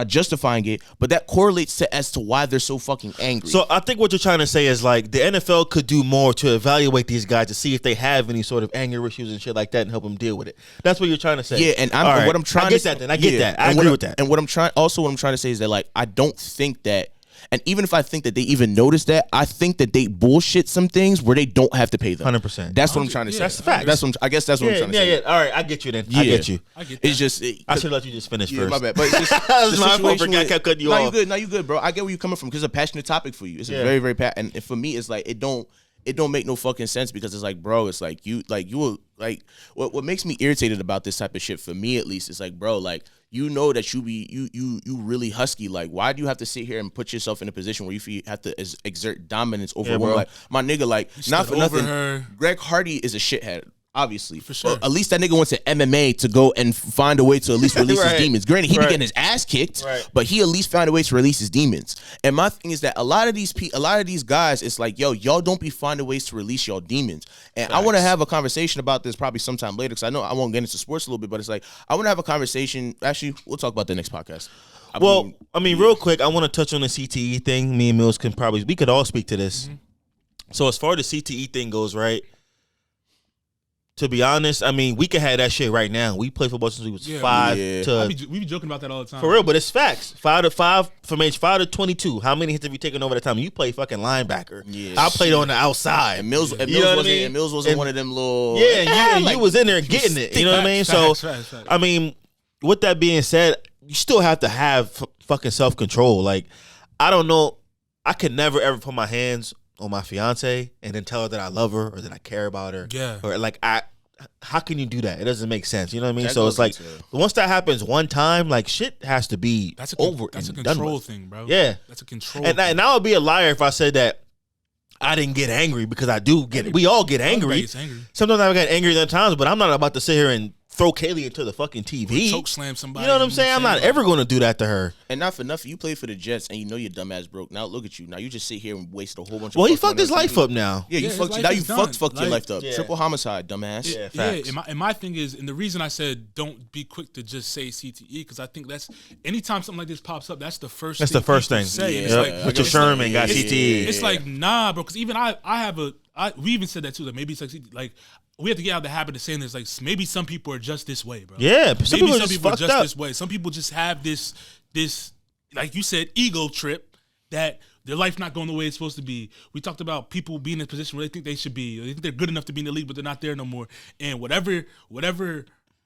justifying it, but that correlates as to why they're so fucking angry. So I think what you're trying to say is, like, the NFL could do more to evaluate these guys to see if they have any sort of anger issues and shit like that and help them deal with it. That's what you're trying to say. Yeah, and what I'm trying I get that. Then I get that. I agree with that. And what I'm trying to say is that, like, I don't think that. And even if I think that they even notice that, I think that they bullshit some things where they don't have to pay them. 100%. That's what I'm trying to say. That's the fact. I guess that's what I'm trying to say. Yeah. All right, I get you then. I get you. It's just I should let you just finish first. My bad. But it's just that was my fault. I kept cutting you off. No, you good, bro. I get where you're coming from because it's a passionate topic for you. It's a very, very passionate. And for me, it's like it don't make no fucking sense because it's like, bro, it's like you will like what makes me irritated about this type of shit, for me at least, is like, bro, like, you know that you really husky. Like, why do you have to sit here and put yourself in a position where you feel you have to exert dominance over a woman? Like, my nigga, like, not for nothing, Greg Hardy is a shithead. Obviously, for sure. At least that nigga went to MMA to go and find a way to at least release his demons. Granted, he be getting his ass kicked, but he at least found a way to release his demons. And my thing is that a lot of these guys, it's like, yo, y'all don't be finding ways to release y'all demons. And I want to have a conversation about this probably sometime later, because I know I won't get into sports a little bit, but it's like, I want to have a conversation. Actually, we'll talk about the next podcast. I mean, real quick, I want to touch on the CTE thing. Me and Millz we could all speak to this. So as far as the CTE thing goes, right? To be honest, I mean, we could have that shit right now. We play football since we was 5 to. We be joking about that all the time. For real, but it's facts. 5 to 5 from age 5 to 22. How many hits have you taken over the time? You play fucking linebacker. Yeah, I played on the outside. And Millz wasn't one of them little. Yeah, and you was in there getting it. You know what I mean? Facts. I mean, with that being said, you still have to have fucking self-control. Like, I don't know. I could never ever put my hands on my fiance and then tell her that I love her or that I care about her. Yeah. Or like, how can you do that? It doesn't make sense. You know what I mean? So it's like, once that happens one time, like, shit has to be over. That's a control thing, bro. Yeah. That's a control thing. And I would be a liar if I said that I didn't get angry, because I do get it. We all get angry. Sometimes I get angry at times, but I'm not about to sit here and throw Kaylee into the fucking TV. Choke slam somebody. You know what I'm saying? I'm not ever going to do that to her. And not for nothing, you played for the Jets and you know your dumb ass broke. Now look at you. Now you just sit here and waste a whole bunch of. Well, he fucked his life up now. Yeah, you fucked your life up. Triple homicide, dumbass. Yeah, facts. And my thing is, and the reason I said don't be quick to just say CTE, because I think that's anytime something like this pops up, that's the first. That's the first thing. Say. Yeah. Like, Richard Sherman got CTE. It's like, nah, bro. Because even we even said that too. Like, maybe it's like we have to get out of the habit of saying this. Like, maybe some people are just this way, bro. Yeah, some people are just this way. Some people just have this, like you said, ego trip that their life's not going the way it's supposed to be. We talked about people being in a position where they think they should be. They think they're good enough to be in the league, but they're not there no more. And whatever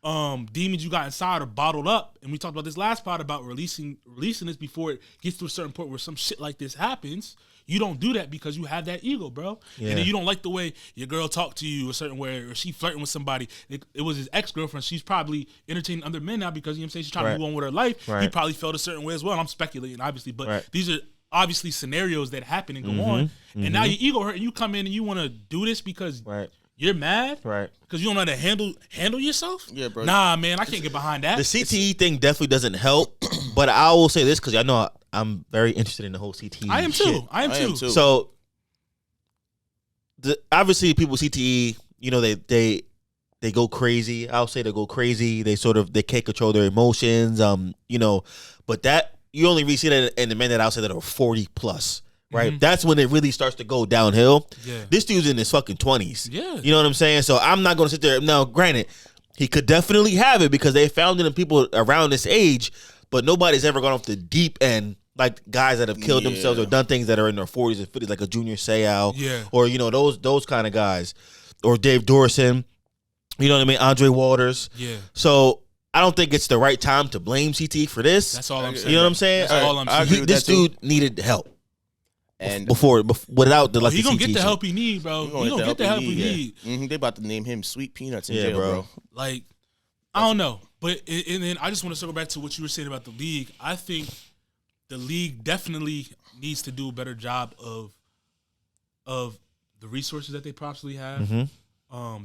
demons you got inside are bottled up. And we talked about this last part about releasing this before it gets to a certain point where some shit like this happens. You don't do that because you have that ego, bro. Yeah. And then you don't like the way your girl talked to you a certain way, or she flirting with somebody. It was his ex-girlfriend. She's probably entertaining other men now because, you know what I'm saying, she's trying to move on with her life. He probably felt a certain way as well. And I'm speculating, obviously. But these are obviously scenarios that happen and go on. And now your ego hurt and you come in and you want to do this because you're mad? Right. Because you don't know how to handle yourself? Yeah, bro. Nah, man, I can't get behind that. The CTE thing definitely doesn't help. But I will say this, because I know I'm very interested in the whole CTE I am too. I am too. So, obviously, people with CTE, you know, they go crazy. I'll say they go crazy. They can't control their emotions. You know, but that you only really see that in the men that I'll say that are 40 plus. Right, that's when it really starts to go downhill. Yeah. This dude's in his fucking 20s. Yeah, you know what I'm saying. So I'm not going to sit there. Now, granted, he could definitely have it because they found it in people around this age, but nobody's ever gone off the deep end like guys that have killed themselves or done things that are in their 40s and 50s, like a Junior Seau, or you know those kind of guys, or Dave Dorson. You know what I mean? Andre Waters. Yeah. So I don't think it's the right time to blame CTE for this. That's all I'm saying. You know what I'm saying? That's all I'm saying. This dude needed help. And without the he gonna get the help he need, bro. He gonna get the help he need. They about to name him Sweet Peanuts in jail, bro. Like, I don't know, but and then I just want to circle back to what you were saying about the league. I think the league definitely needs to do a better job of the resources that they possibly have,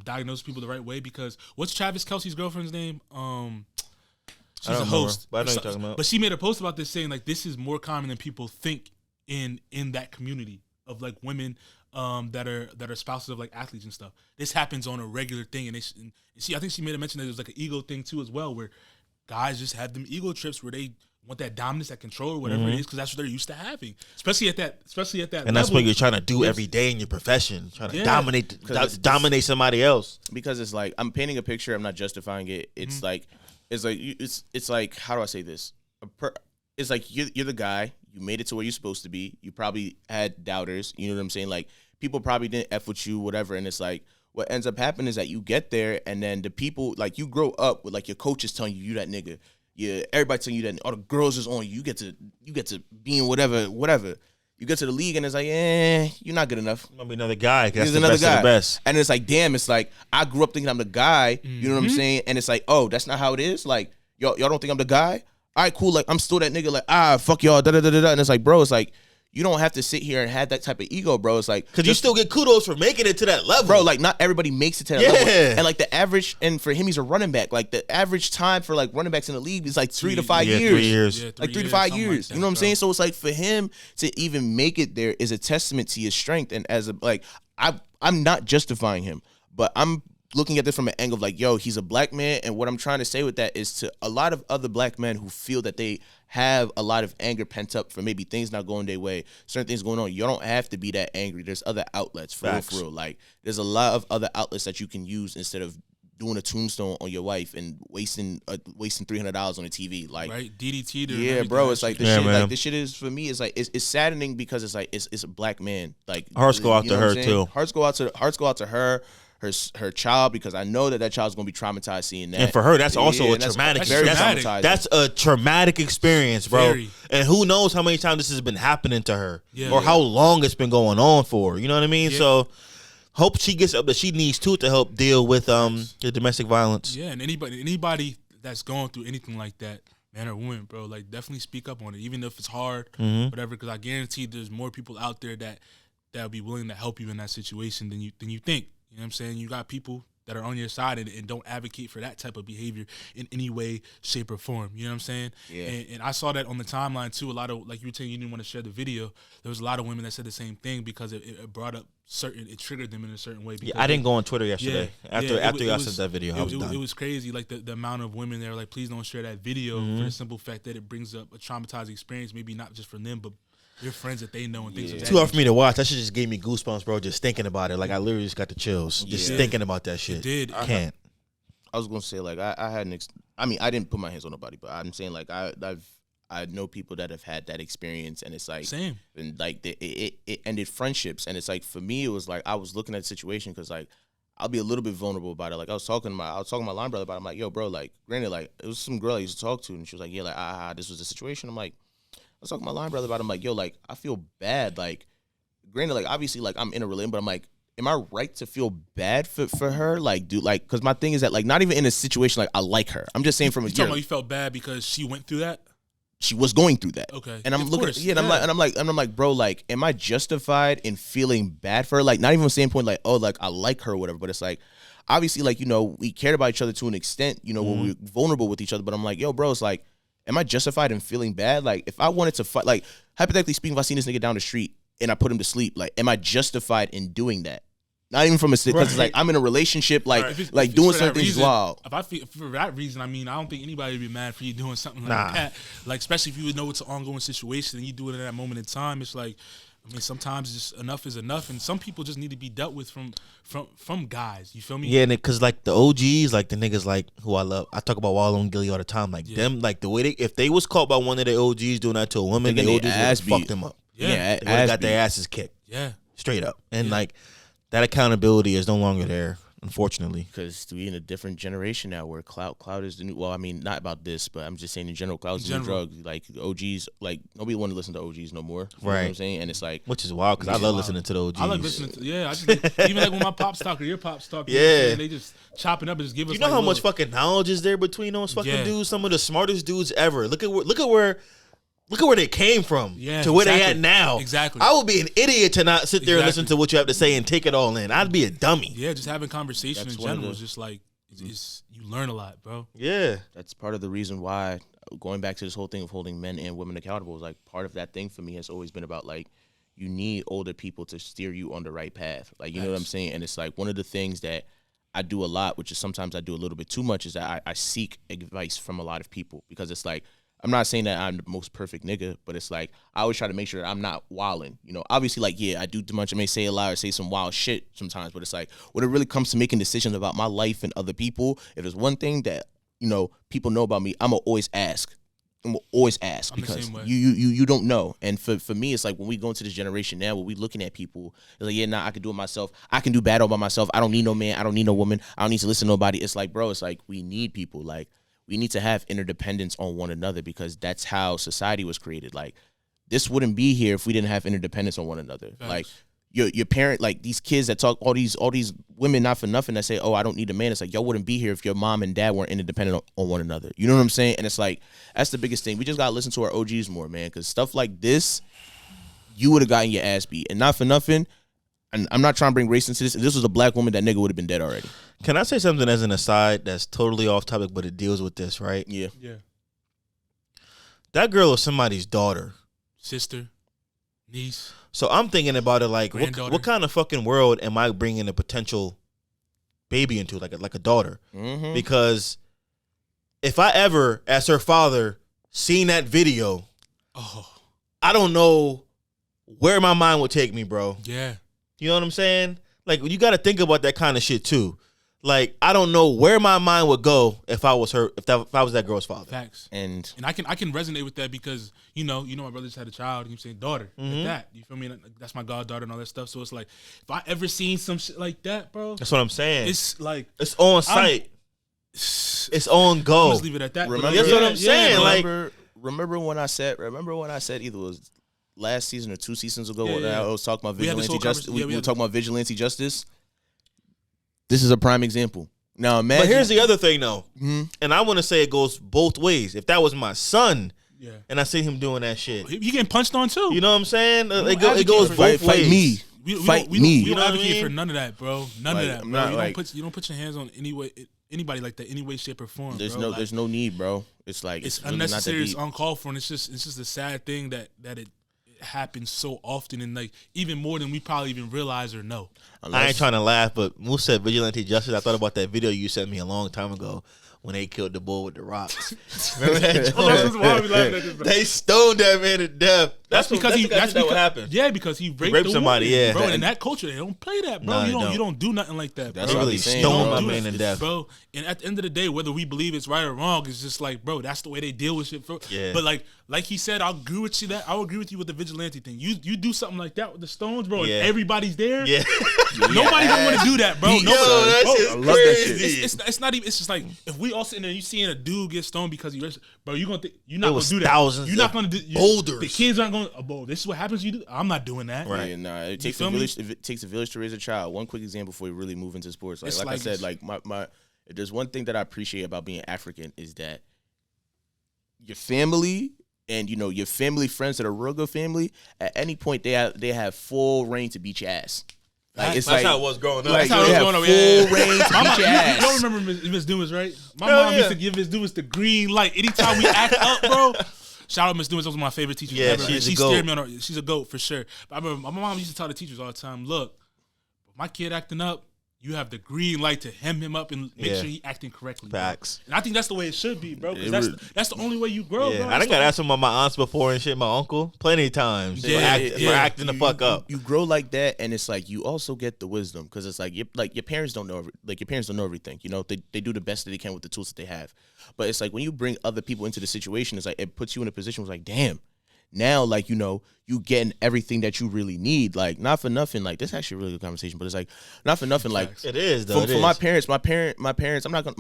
diagnose people the right way. Because what's Travis Kelce's girlfriend's name? She's a host, but I know you're talking about. But she made a post about this saying like this is more common than people think in that community of like women that are spouses of like athletes and stuff. This happens on a regular thing, and I think she made a mention that it was like an ego thing too as well, where guys just have them ego trips where they want that dominance, that control, or whatever it is, because that's what they're used to having, especially at that and level. that's what you're trying to do every day in your profession, trying to dominate somebody else. Because it's like I'm painting a picture. I'm not justifying it. It's like it's like how do I say this? It's like you're the guy. You made it to where you're supposed to be. You probably had doubters. You know what I'm saying? Like people probably didn't F with you, whatever. And it's like what ends up happening is that you get there, and then the people like you grow up with like your coaches telling you that nigga. Yeah, everybody telling you that all the girls is on you. You get to being whatever. You get to the league and it's like, you're not good enough. Might be another guy. That's the another best guy. of the best. And it's like, damn, it's like I grew up thinking I'm the guy. You know what I'm saying? And it's like, oh, that's not how it is. Like y'all don't think I'm the guy? All right, cool. Like I'm still that nigga. Like fuck y'all. Da da da da. And it's like, bro, it's like you don't have to sit here and have that type of ego, bro. It's like because you still get kudos for making it to that level, bro. Like not everybody makes it to that level. And like the average, and for him, he's a running back. Like the average time for like running backs in the league is like 3 to 5 years. 3 years. Yeah, Like 3 to 5 years. like that, you know what I'm bro. saying? So it's like for him to even make it there is a testament to his strength. And as a like, I'm not justifying him, but I'm looking at this from an angle of like, yo, he's a black man. And what I'm trying to say with that is to a lot of other black men who feel that they have a lot of anger pent up for maybe things not going their way, certain things going on. You don't have to be that angry. There's other outlets for real. Like there's a lot of other outlets that you can use instead of doing a tombstone on your wife and wasting $300 on a TV. Like right, DDT. Yeah, bro. It's like this shit. man. Like this shit is for me. It's like it's saddening because it's like it's a black man. Like Hearts go out you to know what her I'm saying? too. Hearts go out to her. Her child, because I know that child's gonna be traumatized seeing that. And for her, that's also a and that's traumatic. very traumatic. traumatizing. That's a traumatic experience, bro. Very. And who knows how many times this has been happening to her, Yeah. or how long it's been going on for. You know what I mean? Yeah. So, hope she gets up that she needs to help deal with the domestic violence. Yeah, and anybody that's going through anything like that, man or woman, bro, like definitely speak up on it, even if it's hard, whatever. Because I guarantee there's more people out there that'll be willing to help you in that situation than you think. You know what I'm saying? You got people that are on your side and don't advocate for that type of behavior in any way, shape, or form. You know what I'm saying? Yeah. And I saw that on the timeline too. A lot of, like you were saying, you didn't want to share the video. There was a lot of women that said the same thing because it brought up it triggered them in a certain way. Yeah, I didn't go on Twitter yesterday after y'all sent that video. I was done. It was crazy, like the amount of women that were like, please don't share that video for the simple fact that it brings up a traumatizing experience, maybe not just for them, but their friends that they know and things like that. Too hard for me to watch. That shit just gave me goosebumps, bro. Just thinking about it, like I literally just got the chills. Just thinking about that shit. It did. I can't. I was gonna say like I had I mean I didn't put my hands on nobody, but I'm saying like I know people that have had that experience, and it's like Same. And like it ended friendships, and it's like for me it was like I was looking at the situation because like I'll be a little bit vulnerable about it. Like I was talking to my line brother about it. I'm like, yo, bro, like granted, like it was some girl I used to talk to, and she was like, yeah, like this was the situation. I'm like, I was talking to my line brother about it. I'm like, yo, like I feel bad. Like granted, like obviously like I'm in a relationship, but I'm like, am I right to feel bad for her? Like, dude, like, because my thing is that like not even in a situation like I like her. I'm just saying from a You talking about you felt bad because she went through that? She was going through that. Okay. And I'm Of looking, course, and I'm like, bro, like, am I justified in feeling bad for her? Like, not even from the standpoint like, oh, like I like her or whatever, but it's like, obviously, like, you know, we cared about each other to an extent, you know, when we were vulnerable with each other. But I'm like, yo, bro, it's like, am I justified in feeling bad? Like, if I wanted to fight, like, hypothetically speaking, if I seen this nigga down the street and I put him to sleep, like, am I justified in doing that? Not even from a because it's like I'm in a relationship, like If like it's doing for that certain things reason, wild. If I feel for that reason, I mean, I don't think anybody would be mad for you doing something like that. Like, especially if you would know it's an ongoing situation and you do it at that moment in time. It's like, I mean, sometimes just enough is enough, and some people just need to be dealt with from guys. You feel me? Yeah, because like the OGs, like the niggas like who I love, I talk about Wallow and Gilly all the time. Like them, like the way if they was caught by one of the OGs doing that to a woman, the OGs would have fucked them up. Yeah, They would have got their asses kicked. Yeah. Straight up. And like that accountability is no longer there. unfortunately. Because we in a different generation now where clout is the new. Well, I mean, not about this, but I'm just saying in general, clout is the new drug. Like OGs, like nobody want to listen to OGs no more. You know what I'm saying? And it's like, which is wild because I love listening to the OGs. I like listening to I just even like when my pops talk or your pops talk. Yeah, they just chopping up and just give us. You know how much fucking knowledge is there between those fucking dudes? Some of the smartest dudes ever. Look at where they came from to where they at now. Exactly. I would be an idiot to not sit there and listen to what you have to say and take it all in. I'd be a dummy. Yeah, just having conversation in general is just like you learn a lot, bro. Yeah. That's part of the reason why, going back to this whole thing of holding men and women accountable, is like part of that thing for me has always been about like you need older people to steer you on the right path. Like, you know what I'm saying? And it's like one of the things that I do a lot, which is sometimes I do a little bit too much, is that I seek advice from a lot of people, because it's like, I'm not saying that I'm the most perfect nigga, but it's like I always try to make sure that I'm not wilding. You know, obviously, like, yeah, I do too much. I may say a lot or say some wild shit sometimes, but it's like when it really comes to making decisions about my life and other people, if there's one thing that, you know, people know about me, I'm going to always ask. Because you don't know. And for me, it's like when we go into this generation now where we looking at people, it's like, yeah, nah, I can do it myself. I can do battle by myself. I don't need no man. I don't need no woman. I don't need to listen to nobody. It's like, bro, it's like we need people. Like, we need to have interdependence on one another, because that's how society was created. Like, this wouldn't be here if we didn't have interdependence on one another. Thanks. Like, your parent, like these kids that talk, all these women not for nothing that say, oh, I don't need a man. It's like, y'all wouldn't be here if your mom and dad weren't interdependent on one another. You know what I'm saying? And it's like, that's the biggest thing. We just gotta listen to our OGs more, man, because stuff like this, you would have gotten your ass beat. And not for nothing, and I'm not trying to bring race into this. If this was a black woman, that nigga would have been dead already. Can I say something as an aside that's totally off topic, but it deals with this, right? Yeah. That girl is somebody's daughter. Sister, niece. So I'm thinking about it like, what kind of fucking world am I bringing a potential baby into, like a daughter? Mm-hmm. Because if I ever, as her father, seen that video, I don't know where my mind would take me, bro. Yeah. You know what I'm saying? Like, you got to think about that kind of shit too. Like, I don't know where my mind would go if I was her, if I was that girl's father. Facts. And I can resonate with that, because you know my brother just had a child. And you're saying daughter, like that. You feel me? That's my goddaughter and all that stuff. So it's like, if I ever seen some shit like that, bro, that's what I'm saying. It's like, it's on site. It's on go. Just leave it at that. Remember, that's what I'm saying. Remember when I said either it was last season or 2 seasons ago when I was talking about vigilante justice. We were talking about vigilante justice. This is a prime example. Now imagine. But here's the other thing, though, and I want to say it goes both ways. If that was my son, and I see him doing that shit, he getting punched on too. You know what I'm saying? It goes both ways. Fight me. We don't advocate for none of that, bro. None of that, bro. You don't put your hands on anybody like that, any way, shape, or form. There's no need, bro. It's like it's really unnecessary. It's uncalled for, and it's just a sad thing that it happens so often, and like even more than we probably even realize or know. I ain't trying to laugh, but Moose said vigilante justice. I thought about that video you sent me a long time ago when they killed the bull with the rocks. Remember that? They stoned that man to death. That's because what happened. Yeah, because he raped somebody. Woman, yeah, bro. In that culture, they don't play that, bro. You don't do nothing like that. That's bro. really stoned my man to death, bro. And at the end of the day, whether we believe it's right or wrong, it's just like, bro, that's the way they deal with shit. Bro. Yeah. But like he said, I'll agree with you I will agree with you with the vigilante thing. You do something like that with the stones, bro, and everybody's there. Yeah. Nobody's gonna want to do that, bro. I love that shit. It's not even. It's just like if we all sitting there, you seeing a dude get stoned because he, bro, you're not gonna do that. Thousands. You're not gonna do boulders. The kids aren't going. Bro, this is what happens. You do. I'm not doing that. Right. Yeah, it takes a village. If it takes a village to raise a child. One quick example before we really move into sports. Like I said, like my if there's one thing that I appreciate about being African is that your family and your family friends that are real good family, at any point they have full reign to beat your ass. Like, that's how it was growing up. Like, that's how it was growing up. Full reign to beat your ass. You don't remember Miss Dumas, right? My mom used to give Miss Dumas the green light anytime we act up, bro. Shout out Miss Dumas, those were my favorite teachers ever. She steered me on her. She's a goat for sure. But I remember my mom used to tell the teachers all the time, look, if my kid acting up, you have the green light to hem him up and make sure he acting correctly. Facts. And I think that's the way it should be, bro. Because that's the only way you grow, bro. I done got asked some of my aunts before and shit, my uncle, plenty of times for acting the fuck up. You grow like that, and it's like you also get the wisdom, because it's like your parents don't know, like your parents don't know everything. They do the best that they can with the tools that they have. But it's like when you bring other people into the situation, it's like it puts you in a position where it's like, damn, now, like, you know, you getting everything that you really need. Like, not for nothing. Like, this is actually a really good conversation, but it's like, not for nothing. Like, it is though. For my parents, my parents. My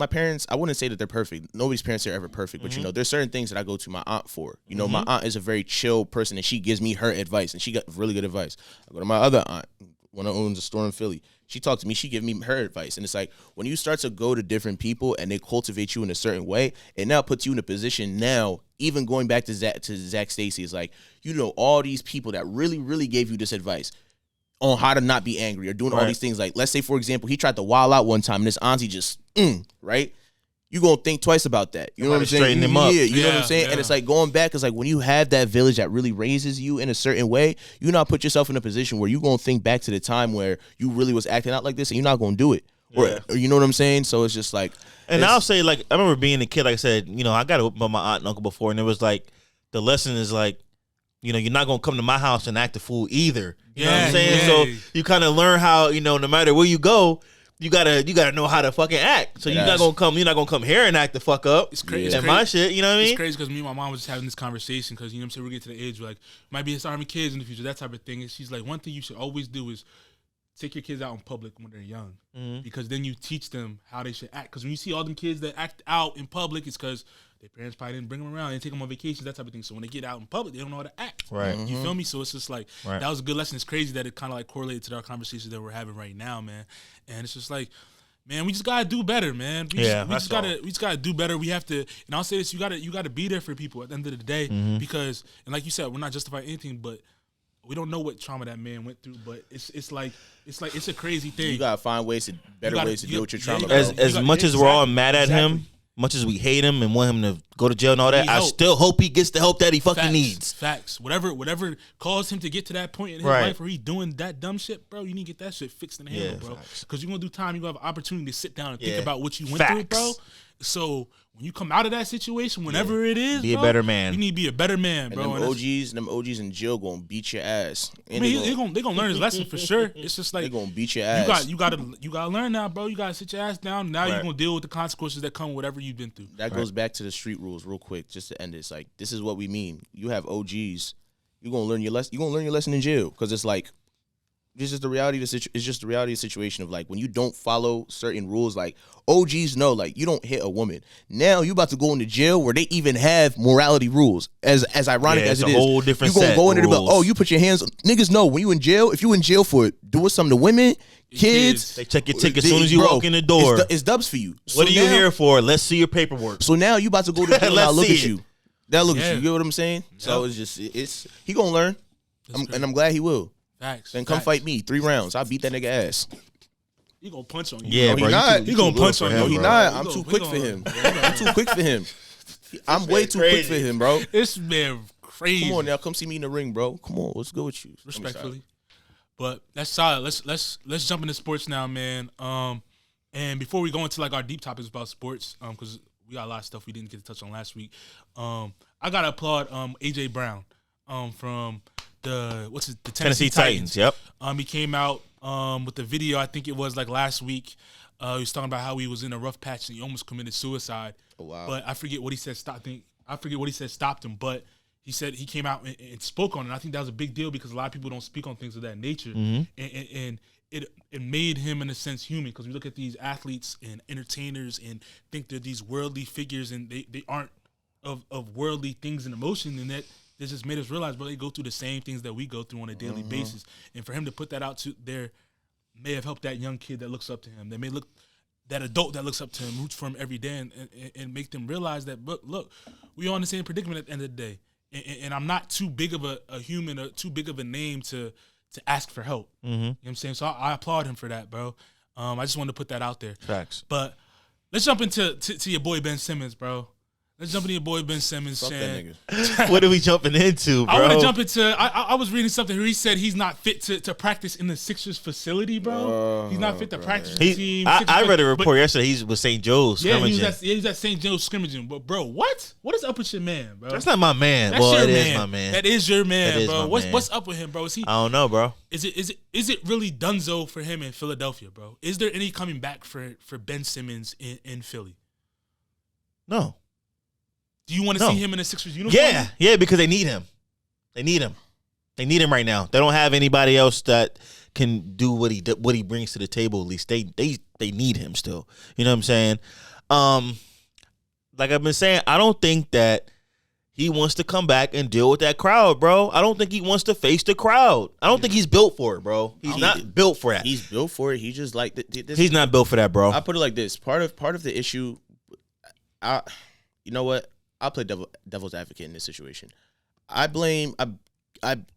parents. I wouldn't say that they're perfect. Nobody's parents are ever perfect, but you know, there's certain things that I go to my aunt for. You know, my aunt is a very chill person, and she gives me her advice, and she got really good advice. I go to my other aunt, one who owns a store in Philly. She talked to me. She gave me her advice. And it's like, when you start to go to different people and they cultivate you in a certain way, it now puts you in a position now, even going back to Zach Stacey, is like, you know, all these people that really, really gave you this advice on how to not be angry or doing all these things. Like, let's say, for example, he tried to wild out one time and this auntie just, right? You gonna think twice about that. You know what I'm saying? Straighten him up. Yeah, you know what I'm saying? And it's like, going back, it's like, when you have that village that really raises you in a certain way, you not put yourself in a position where you gonna think back to the time where you really was acting out like this, and you're not gonna do it. Or you know what I'm saying? So it's just like, and I'll say, like, I remember being a kid, like I said, you know, I got it with my aunt and uncle before, and it was like, the lesson is like, you know, you're not gonna come to my house and act a fool either. You know what I'm saying? So you kind of learn how, you know, no matter where you go, you gotta know how to fucking act. So you're not gonna come here and act the fuck up. It's crazy. And my shit, you know what I mean? It's crazy because me and my mom was just having this conversation because, you know what I'm saying, we're getting to the age where, like, might be having kids in the future, that type of thing. And she's like, one thing you should always do is take your kids out in public when they're young, because then you teach them how they should act. Because when you see all them kids that act out in public, it's because their parents probably didn't bring them around and take them on vacations, that type of thing. So when they get out in public, they don't know how to act. Right. You feel me? So it's just like, that was a good lesson. It's crazy that it kind of like correlated to our conversation that we're having right now, man. And it's just like, man, we just gotta do better, man. We just gotta do better. We have to, and I'll say this: you gotta be there for people at the end of the day, because, and like you said, we're not justifying anything, but we don't know what trauma that man went through. But it's a crazy thing. You gotta find better ways to deal with your trauma. As much as we're all mad at him, much as we hate him and want him to go to jail and all that, I still hope he gets the help that he fucking needs. Facts. Whatever caused him to get to that point in his life where he's doing that dumb shit, bro, you need to get that shit fixed in the handle, bro. Because you're going to do time, you're going to have an opportunity to sit down and think about what you went through, bro. So when you come out of that situation, whenever it is, be a better man. You need to be a better man, bro. And them OGs in jail gonna beat your ass. And I mean, they gonna learn his lesson for sure. It's just like, they gonna beat your ass. You gotta learn now, bro. You gotta sit your ass down. Now you're gonna deal with the consequences that come with whatever you've been through. That goes back to the street rules real quick, just to end this. Like, this is what we mean. You have OGs. You're gonna learn your lesson. You're gonna learn your lesson in jail, because it's like, it's just the reality of the situation of, like, when you don't follow certain rules, like, OGs know, like, you don't hit a woman. Now you about to go into jail where they even have morality rules. As ironic as it is, a whole different you gonna go into the rules. oh, you put your hands. Niggas know when you in jail. If you in jail for doing something to women, kids, they check your ticket as soon as you walk in the door. It's dubs for you. What are you here for? Let's see your paperwork. So now you about to go to jail. Now look at you. Now look at you. You get what I'm saying? Yep. So he gonna learn, and I'm glad he will. Facts. Then come fight me 3 rounds. I'll beat that nigga ass. He gonna punch on you. Yeah, bro. He gonna punch on you. No, he not. I'm too quick for him. I'm too quick for him. I'm way too quick for him, bro. This man crazy. Come on now, come see me in the ring, bro. Come on, what's good with you? Respectfully, but that's solid. Let's jump into sports now, man. And before we go into like our deep topics about sports, because we got a lot of stuff we didn't get to touch on last week. I gotta applaud AJ Brown, from the Tennessee Titans. Yep. He came out with the video. I think it was like last week. He was talking about how he was in a rough patch and he almost committed suicide. Oh, wow. But I forget what he said. Stopped him. But he said he came out and spoke on it. And I think that was a big deal because a lot of people don't speak on things of that nature. And it made him, in a sense, human, because we look at these athletes and entertainers and think they're these worldly figures and they aren't of worldly things and emotion, and that this just made us realize, bro, they go through the same things that we go through on a daily basis. And for him to put that out to there may have helped that young kid that looks up to him. That adult that looks up to him, roots for him every day, and make them realize that, look, we all in the same predicament at the end of the day. And I'm not too big of a human or too big of a name to ask for help. You know what I'm saying? So I applaud him for that, bro. I just wanted to put that out there. Facts. But let's jump into your boy Ben Simmons, bro. Let's jump into your boy Ben Simmons, Shann. What are we jumping into, bro? I want to jump into. I was reading something where he said he's not fit to practice in the Sixers facility, bro. He's not fit to practice with the team. I read a report yesterday. He's with St. Joe's scrimmaging. He was at St. Joe's scrimmaging. But bro, what? What is up with your man, bro? That's not my man. That's your man. Is my man. That is your man, bro. My man. What's up with him, bro? Is he? I don't know, bro. Is it really donezo for him in Philadelphia, bro? Is there any coming back for Ben Simmons in Philly? No. Do you want to see him in a Sixers uniform? Yeah, because they need him. They need him. They need him right now. They don't have anybody else that can do what he brings to the table. At least they need him still. You know what I'm saying? Like I've been saying, I don't think that he wants to come back and deal with that crowd, bro. I don't think he wants to face the crowd. I don't think he's built for it, bro. He's not built for that. He's built for it. He just like this. He's not built for that, bro. I put it like this. Part of the issue, you know what? I'll play devil's advocate in this situation. I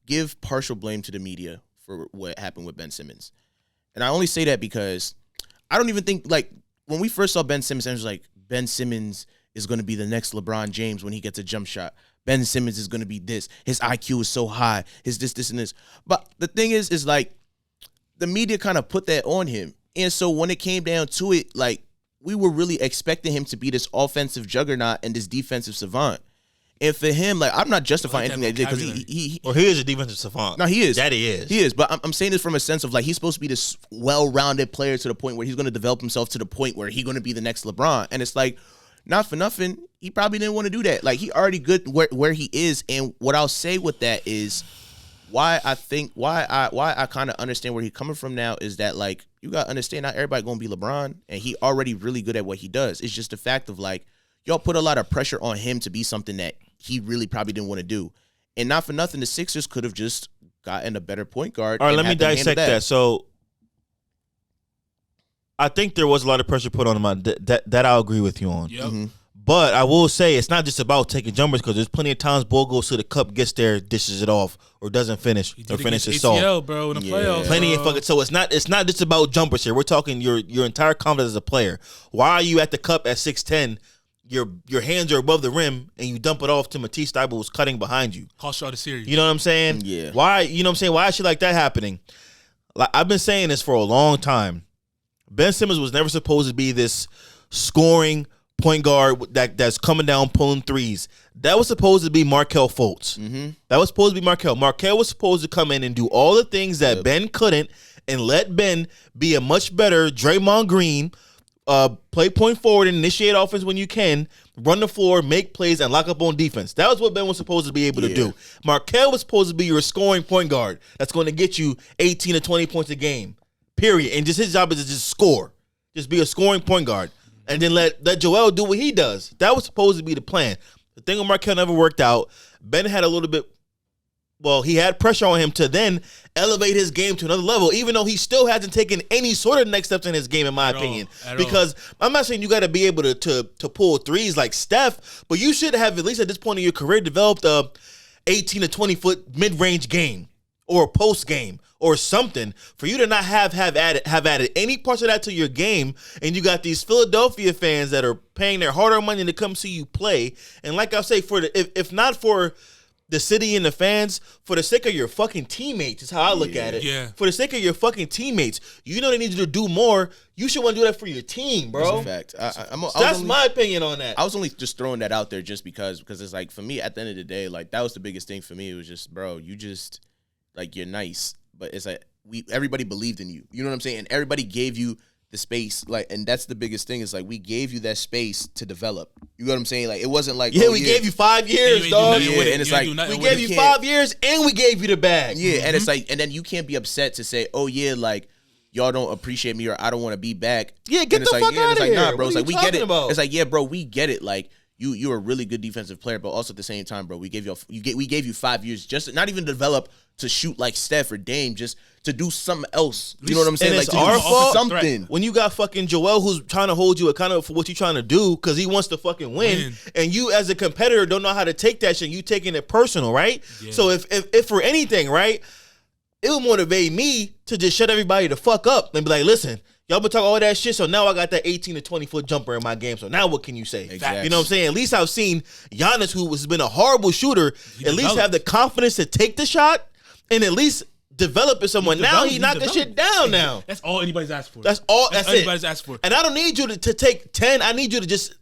give partial blame to the media for what happened with Ben Simmons. And I only say that because I don't even think, like, when we first saw Ben Simmons, I was like, Ben Simmons is going to be the next LeBron James when he gets a jump shot. Ben Simmons is going to be this. His IQ is so high. His this, and this. But the thing is like, the media kind of put that on him. And so when it came down to it, like, we were really expecting him to be this offensive juggernaut and this defensive savant. And for him, like, I'm not justifying anything that he did because he is a defensive savant. No, he is. That he is. He is. But I'm saying this from a sense of, like, he's supposed to be this well-rounded player to the point where he's going to develop himself to the point where he's going to be the next LeBron. And it's like, not for nothing, he probably didn't want to do that. Like, he already good where he is. And what I'll say with that is why I kind of understand where he's coming from now is that, like, you got to understand not everybody going to be LeBron. And he already really good at what he does. It's just the fact of, like, y'all put a lot of pressure on him to be something that he really probably didn't want to do. And not for nothing, the Sixers could have just gotten a better point guard. All right, let me dissect that. So I think there was a lot of pressure put on him. That I'll agree with you on. Yep. Mm-hmm. But I will say it's not just about taking jumpers because there's plenty of times ball goes to the cup, gets there, dishes it off, or doesn't finish, or finishes soft. ACL, bro, in the playoffs. Plenty of fucking. So it's not just about jumpers here. We're talking your entire confidence as a player. Why are you at the cup at 6'10"? Your hands are above the rim and you dump it off to Matisse Thybulle who's cutting behind you. Cost y'all the series. You know what I'm saying? Yeah. Why? You know what I'm saying? Why is shit like that happening? Like, I've been saying this for a long time. Ben Simmons was never supposed to be this scoring point guard that's coming down pulling threes. That was supposed to be Markelle Fultz. Mm-hmm. That was supposed to be Markelle. Markelle was supposed to come in and do all the things that Ben couldn't and let Ben be a much better Draymond Green, play point forward and initiate offense when you can, run the floor, make plays, and lock up on defense. That was what Ben was supposed to be able to do. Markelle was supposed to be your scoring point guard that's going to get you 18 to 20 points a game, period. And just his job is to just score. Just be a scoring point guard. And then let Joel do what he does. That was supposed to be the plan. The thing with Markelle never worked out. Ben had a little bit, he had pressure on him to then elevate his game to another level, even though he still hasn't taken any sort of next steps in his game, in my opinion. Because I'm not saying you got to be able to pull threes like Steph, but you should have, at least at this point in your career, developed a 18 to 20-foot mid-range game or a post game or something for you to not have added any parts of that to your game. And you got these Philadelphia fans that are paying their hard-earned money to come see you play. And like I say, if not for the city and the fans, for the sake of your fucking teammates, is how I look at it. Yeah. For the sake of your fucking teammates, you know they need you to do more. You should want to do that for your team, bro. That's a fact. That's my opinion on that. I was only just throwing that out there just because it's like, for me, at the end of the day, like, that was the biggest thing for me. It was just, bro, you just, like, you're nice, but it's like everybody believed in you. You know what I'm saying? And everybody gave you the space, like, and that's the biggest thing is, like, we gave you that space to develop. You know what I'm saying? Like, it wasn't like, we gave you 5 years, dog. Yeah, and it's like, we gave you 5 years and we gave you the bag. Yeah, and it's like, and then you can't be upset to say, oh yeah, like, y'all don't appreciate me or I don't want to be back. Yeah, get the fuck out of here. It's like, nah, bro. It's like, we get it. About? It's like, yeah, bro, we get it. Like, you're a really good defensive player, but also at the same time, bro, we gave you 5 years just not even develop to shoot like Steph or Dame, just to do something else. You know what I'm saying? And like, it's our fault something. When you got fucking Joel who's trying to hold you accountable for what you're trying to do because he wants to fucking win, and you as a competitor don't know how to take that shit. You taking it personal, right? Yeah. So if for anything, right, it would motivate me to just shut everybody the fuck up and be like, listen, y'all been talking all that shit, so now I got that 18 to 20-foot jumper in my game, so now what can you say? Exactly. You know what I'm saying? At least I've seen Giannis, who has been a horrible shooter, at least have the confidence to take the shot and at least develop it somewhere. Now he knocked that shit down now. That's all anybody's asked for. That's all anybody's asked for. And I don't need you to take 10. I need you to just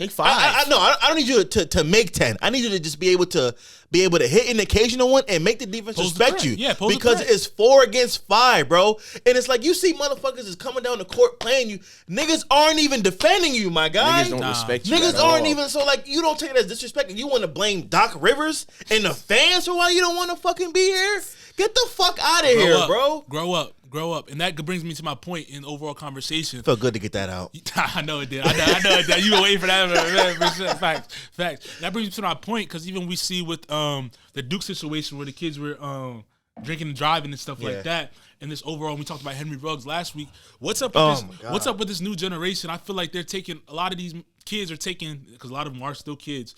Take 5. I don't need you to make 10. I need you to just be able to hit an occasional one and make the defense respect you. Yeah, because it's 4 against 5, bro. And it's like you see motherfuckers is coming down the court playing you. Niggas aren't even defending you, my guy. Niggas don't respect you. Niggas aren't even so like you don't take it as disrespect. You want to blame Doc Rivers and the fans for why you don't want to fucking be here? Get the fuck out of here, bro. Grow up. And that brings me to my point in overall conversation. Felt good to get that out. I know it did. I know it did. You were waiting for that. Facts. That brings me to my point because even we see with the Duke situation where the kids were drinking and driving and stuff like that. And this overall, we talked about Henry Ruggs last week. What's up with this new generation? I feel like they're taking, a lot of these kids are taking, because a lot of them are still kids,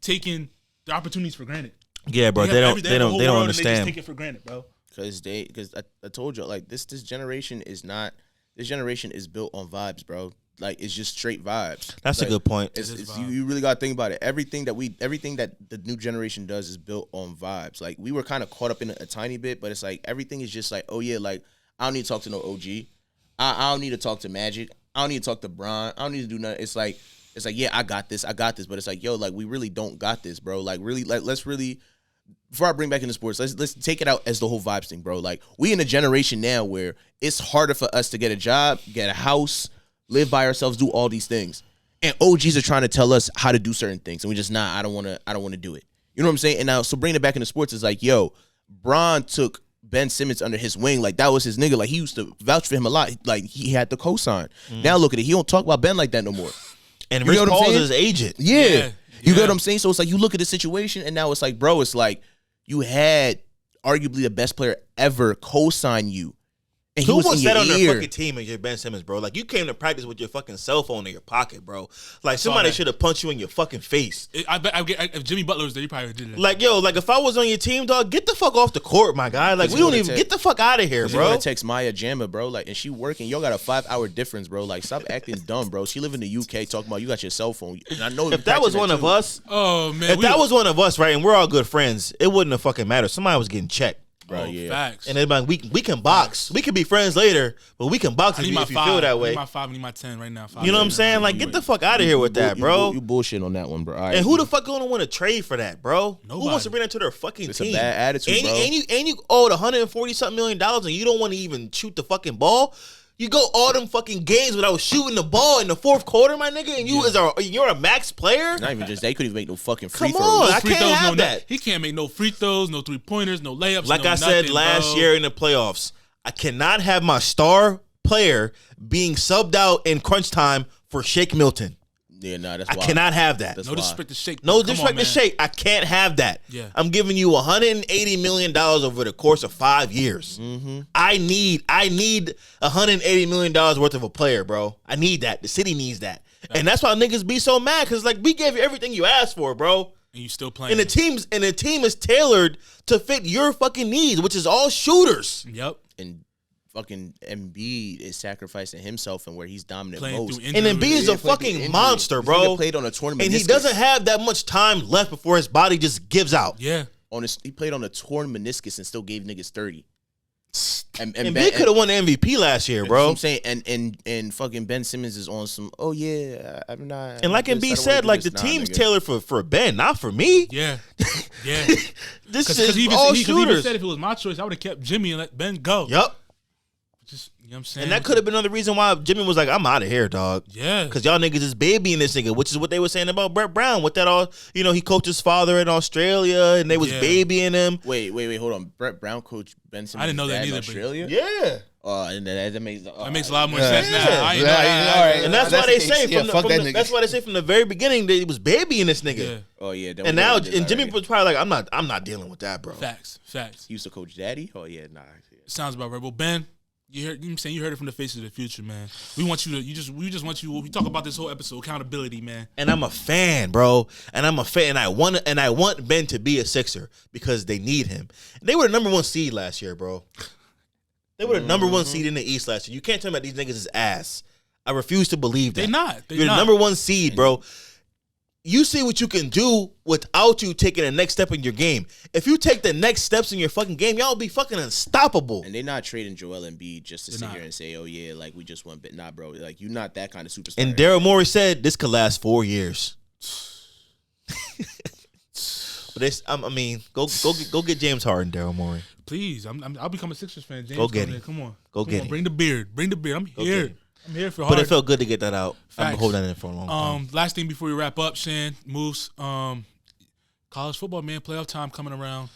taking the opportunities for granted. Yeah, bro. They don't understand. They just take it for granted, bro. Because I told you, like, this generation is built on vibes, bro. Like, it's just straight vibes. That's like, a good point. You really got to think about it. Everything that the new generation does is built on vibes. Like, we were kind of caught up in a tiny bit, but it's like everything is just like, oh yeah, like I don't need to talk to no OG. I don't need to talk to Magic. I don't need to talk to Bron. I don't need to do nothing. It's like yeah, I got this. But it's like, yo, like we really don't got this, bro. Like really, like let's really. Before I bring back into sports, let's take it out as the whole vibes thing, bro. Like, we in a generation now where it's harder for us to get a job, get a house, live by ourselves, do all these things. And OGs are trying to tell us how to do certain things, and we just I don't want to do it. You know what I'm saying? And now, so bringing it back into sports is like, yo, Bron took Ben Simmons under his wing, like that was his nigga. Like he used to vouch for him a lot. Like he had the cosign. Now look at it, he don't talk about Ben like that no more. And Rich Paul's his agent. Yeah. You get what I'm saying? So it's like you look at the situation, and now it's like, bro, it's like. You had arguably the best player ever co-sign you. And who was that on their fucking team and you're Ben Simmons, bro? Like, you came to practice with your fucking cell phone in your pocket, bro. Like, somebody should have punched you in your fucking face. I bet if Jimmy Butler was there, he probably did that. Like, yo, like, if I was on your team, dog, get the fuck off the court, my guy. Like, we don't even get the fuck out of here, bro. You text Maya Jama, bro. Like, and she working. Y'all got a 5-hour difference, bro. Like, stop acting dumb, bro. She live in the UK talking about you got your cell phone. And I know if that was one of us, oh man, if that was one of us, right, and we're all good friends, it wouldn't have fucking mattered. Somebody was getting checked. Bro, yeah. Facts. And everybody, we can box. We can be friends later, but we can box if you feel that way. I need my 5, I need my 10 right now. 5, you know what I'm saying? Like, get the fuck out of here with that, bro. You bullshit on that one, bro. Right, and who the fuck gonna want to trade for that, bro? Nobody. Who wants to bring that to their fucking it's team? It's a bad attitude, bro. And you owed $140-something million and you don't want to even shoot the fucking ball? You go all them fucking games without shooting the ball in the fourth quarter, my nigga, and you're a max player? Not even just they couldn't even make no fucking free throws. Come on, I can't have that. He can't make no free throws, no 3-pointers, no layups. Like I said last year in the playoffs, I cannot have my star player being subbed out in crunch time for Shake Milton. Yeah, nah, that's I cannot have that. No disrespect to Shake. No disrespect to Shake. I can't have that. Yeah. I'm giving you $180 million over the course of 5 years. Mm-hmm. I need $180 million worth of a player, bro. I need that. The city needs that. And that's why niggas be so mad, because like we gave you everything you asked for, bro. And you still playing. And the team is tailored to fit your fucking needs, which is all shooters. Yep. And fucking Embiid is sacrificing himself and where he's dominant most. And Embiid is a fucking monster, bro. Played on a torn meniscus. And he doesn't have that much time left before his body just gives out. Yeah. He played on a torn meniscus and still gave niggas 30. And Embiid could have won the MVP last year, bro. I'm saying, and fucking Ben Simmons is on some. Oh yeah, I'm not. And like Embiid said, like the team's tailored for Ben, not for me. Yeah, yeah. This is all shooters. He even said if it was my choice, I would have kept Jimmy and let Ben go. Yup. Just, you know what I'm saying? And that could have been another reason why Jimmy was like, I'm out of here, dog. Yeah. Because y'all niggas is babying this nigga, which is what they were saying about Brett Brown. With that all, he coached his father in Australia, and they was babying him. Wait, hold on. Brett Brown coached Ben Simmons. I didn't know that either. In Australia? Yeah. And that makes a lot more sense now. I know that. All right. And that's why they say that's why they say from the very beginning that he was babying this nigga. Yeah. Oh yeah. And now Jimmy was probably like, I'm not dealing with that, bro. Facts. He used to coach Daddy. Oh yeah, nah. Sounds about right. Well, Ben, you heard it from the faces of the future, man. We want you to we just want you. We talk about this whole episode, accountability, man. And I'm a fan, bro. And I'm a fan. And I want Ben to be a Sixer because they need him. They were the number 1 seed last year, bro. They were the number 1 seed in the East last year. You can't tell me that these niggas is ass. I refuse to believe that. They're not. You're the number 1 seed, bro. you see what you can do without you taking the next step in your game. If you take the next steps in your fucking game, y'all be fucking unstoppable. And they're not trading Joel Embiid just to sit here and say, oh, yeah, like, we just won. But nah, bro. Like, you're not that kind of superstar. And Daryl Morey said this could last 4 years. But it's, I mean, go get James Harden, Daryl Morey. Please, I'll become a Sixers fan. James, go get him. Come on. Go get him. Bring the beard. I'm here. I'm here for But Harden. it felt good to get that out. Facts. I've been holding that in for a long time. Last thing before we wrap up, Shann, Moose, college football, man, playoff time coming around.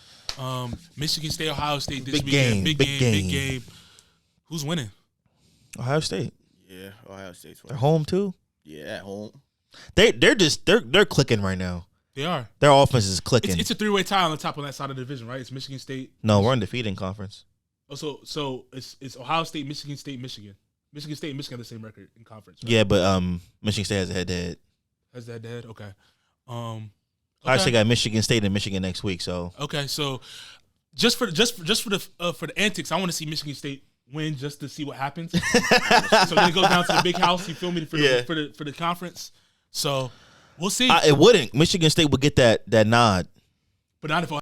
Michigan State, Ohio State this weekend. Big game. Who's winning? Ohio State. Yeah, Ohio State's winning. They're home too. Yeah, at home. They're clicking right now. They are. Their offense is clicking. It's a 3-way tie on the top of that side of the division, right? It's Michigan State. No, we're undefeated in conference. Oh, so it's Ohio State, Michigan State, Michigan. Michigan State and Michigan have the same record in conference. Right? Yeah, but Michigan State has a head-to-head. Has the head-to-head? Okay. I actually got Michigan State and Michigan next week, so okay. So just for the antics, I want to see Michigan State win just to see what happens. So then it goes down to the big house. You feel me for the conference. So we'll see. It wouldn't. Michigan State would get that nod, but not if